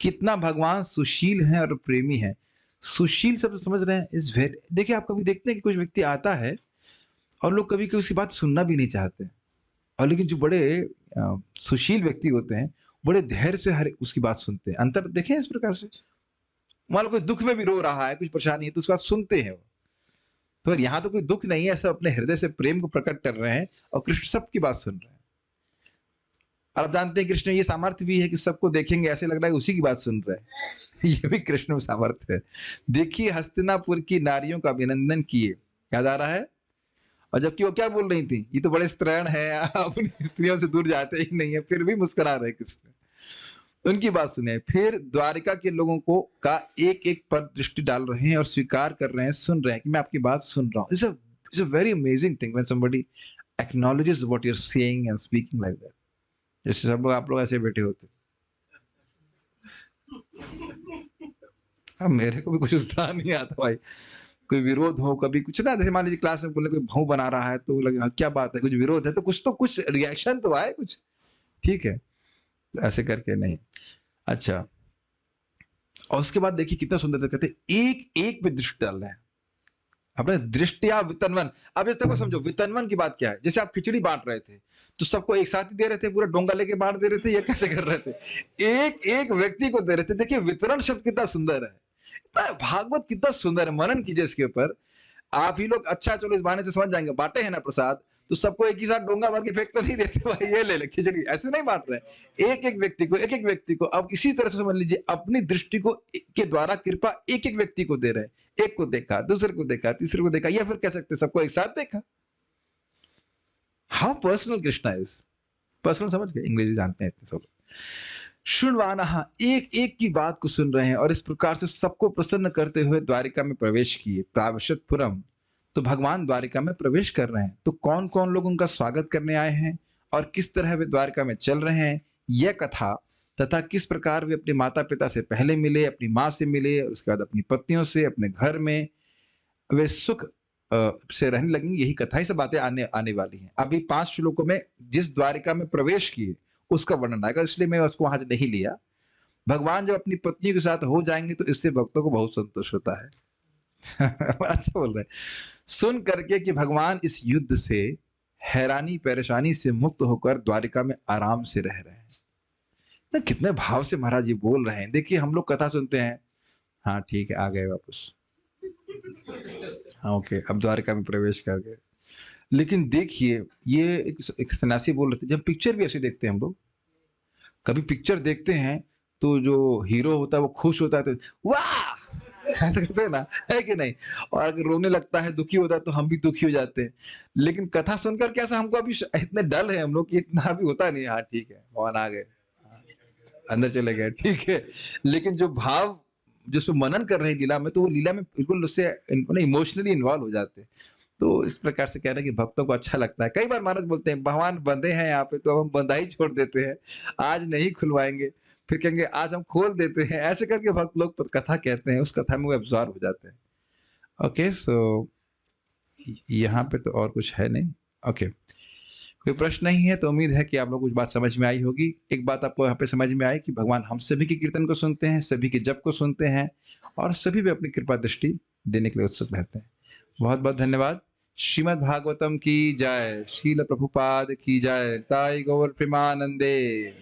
[SPEAKER 1] कितना भगवान सुशील है और प्रेमी है। सुशील शब्द समझ रहे हैं? इस वेरी, देखिए आप कभी देखते हैं कि कुछ व्यक्ति आता है और लोग कभी कभी उसकी बात सुनना भी नहीं चाहते हैं, और लेकिन जो बड़े सुशील व्यक्ति होते हैं बड़े धैर्य से हर उसकी बात सुनते हैं। अंतर देखें इस प्रकार से, मान लो कोई दुख में भी रो रहा है, कुछ परेशानी है, तो उसकी बात सुनते हैं वो। तो यहाँ तो कोई दुख नहीं है, सब अपने हृदय से प्रेम को प्रकट कर रहे हैं और कृष्ण सबकी बात सुन रहे हैं। और आप जानते हैं कृष्ण ये सामर्थ्य भी है कि सबको देखेंगे ऐसे लग रहा है उसी की बात सुन रहे हैं। ये भी कृष्ण में सामर्थ्य है। देखिए हस्तिनापुर की नारियों का अभिनंदन किए, याद आ रहा है? और जबकि वो क्या बोल रही थी, ये तो बड़े स्त्रीण है, अपनी स्त्रियों से दूर जाते ही नहीं है, फिर भी मुस्कुरा रहे कृष्ण। उनकी बात सुने। फिर द्वारिका के लोगों को का एक एक पर दृष्टि डाल रहे हैं और स्वीकार कर रहे हैं, सुन रहे हैं कि मैं आपकी बात सुन रहा हूँ। It's a very amazing thing when somebody acknowledges what you're saying and speaking like that। जैसे सब लोग आप लोग ऐसे बैठे होते। अब मेरे को भी कुछ उत्साह नहीं आता भाई, कोई विरोध हो कभी कुछ ना, जैसे मान लीजिए क्लास में बोले कोई भाव बना रहा है तो लगे हाँ, क्या बात है, कुछ विरोध है तो कुछ रिएक्शन तो आए कुछ। ठीक है, तो ऐसे करके नहीं। अच्छा, और उसके बाद देखिए कितना सुंदर से कहते एक एक पे दृष्टि डाल रहे हैं। अपने दृष्टिया वितन्वन। अब इस को समझो, वितन्वन की बात क्या है? जैसे आप खिचड़ी बांट रहे थे तो सबको एक साथ ही दे रहे थे, पूरा डोंगा लेके बांट दे रहे थे, या कैसे कर रहे थे? एक एक व्यक्ति को दे रहे थे। देखिए वितरण शब्द कितना सुंदर है, इतना भागवत कितना सुंदर है, मनन कीजिए इसके ऊपर। आप ही लोग अच्छा चलो इस बहाने से समझ जाएंगे, बांटे हैं ना प्रसाद तो सबको एक ही साथ डोंगा भर के फेंक तो नहीं देते भाई ये ले ले खिचड़ी, ऐसे नहीं बांट रहे। एक एक व्यक्ति को, एक एक व्यक्ति को। अब इसी तरह से समझ लीजिए, अपनी दृष्टि को के द्वारा कृपा एक एक व्यक्ति को दे रहे हैं। एक को देखा, दूसरे को देखा, तीसरे को देखा, या फिर कह सकते सबको एक साथ देखा। How personal Krishna is. Personal समझ गए, इंग्लिश जानते हैं इतने सब। शृण्वानः, एक एक की बात को सुन रहे हैं और इस प्रकार से सबको प्रसन्न करते हुए द्वारिका में प्रवेश किए। प्रावशतपुरम, तो भगवान द्वारिका में प्रवेश कर रहे हैं। तो कौन कौन लोग उनका स्वागत करने आए हैं और किस तरह वे द्वारिका में चल रहे हैं, यह कथा तथा किस प्रकार वे अपने माता पिता से पहले मिले, अपनी माँ से मिले, उसके बाद अपनी पत्नियों से, अपने घर में वे सुख से रहने लगेंगे, यही कथा, ही सब बातें आने वाली हैं। अभी 5 श्लोकों में जिस द्वारिका में प्रवेश किए उसका वर्णन आएगा, इसलिए मैं उसको वहां से नहीं लिया। भगवान जब अपनी पत्नी के साथ हो जाएंगे तो इससे भक्तों को बहुत संतोष होता है। अच्छा बोल रहे हैं, सुन करके कि भगवान इस युद्ध से, हैरानी परेशानी से मुक्त होकर द्वारिका में आराम से रह रहे हैं। तो कितने भाव से महाराज ये बोल रहे हैं। देखिए हम लोग कथा सुनते हैं, हाँ ठीक है आ गए वापस, हाँ ओके अब द्वारिका में प्रवेश कर गए। लेकिन देखिए ये एक सन्यासी बोल रहे थे, जब पिक्चर भी ऐसे देखते हैं हम लोग, कभी पिक्चर देखते हैं तो जो हीरो होता है वो खुश होता है तो वाह ऐसा करते हैं ना, है कि नहीं? और अगर रोने लगता है, दुखी होता है तो हम भी दुखी हो जाते हैं। लेकिन कथा सुनकर कैसा, हमको अभी इतने डल है हम लोग कि इतना भी होता नहीं। हाँ ठीक है भगवान आ गए, अंदर चले गए, ठीक है। लेकिन जो भाव जिसपे मनन कर रहे हैं लीला में, तो वो लीला में बिल्कुल उससे इमोशनली इन्वॉल्व हो जाते हैं। तो इस प्रकार से कह रहे हैं कि भक्तों को अच्छा लगता है। कई बार महाराज बोलते हैं भगवान बंधे हैं यहाँ पे तो हम बंधाई छोड़ देते हैं, आज नहीं खुलवाएंगे, फिर कहेंगे आज हम खोल देते हैं। ऐसे करके भक्त लोग कथा कहते हैं, उस कथा में वो एब्जॉर्ब हो जाते हैं। ओके सो यहाँ पे तो और कुछ है नहीं। ओके कोई प्रश्न नहीं है तो उम्मीद है कि आप लोग कुछ बात समझ में आई होगी। एक बात आपको यहाँ पे समझ में आई कि भगवान हम सभी के कीर्तन को सुनते हैं, सभी के जप को सुनते हैं और सभी पे अपनी कृपा दृष्टि देने के लिए उत्सुक रहते हैं। बहुत बहुत धन्यवाद। श्रीमद् भागवतम की जय, शील प्रभुपाद की जय, ताई गौर प्रेमानंदे।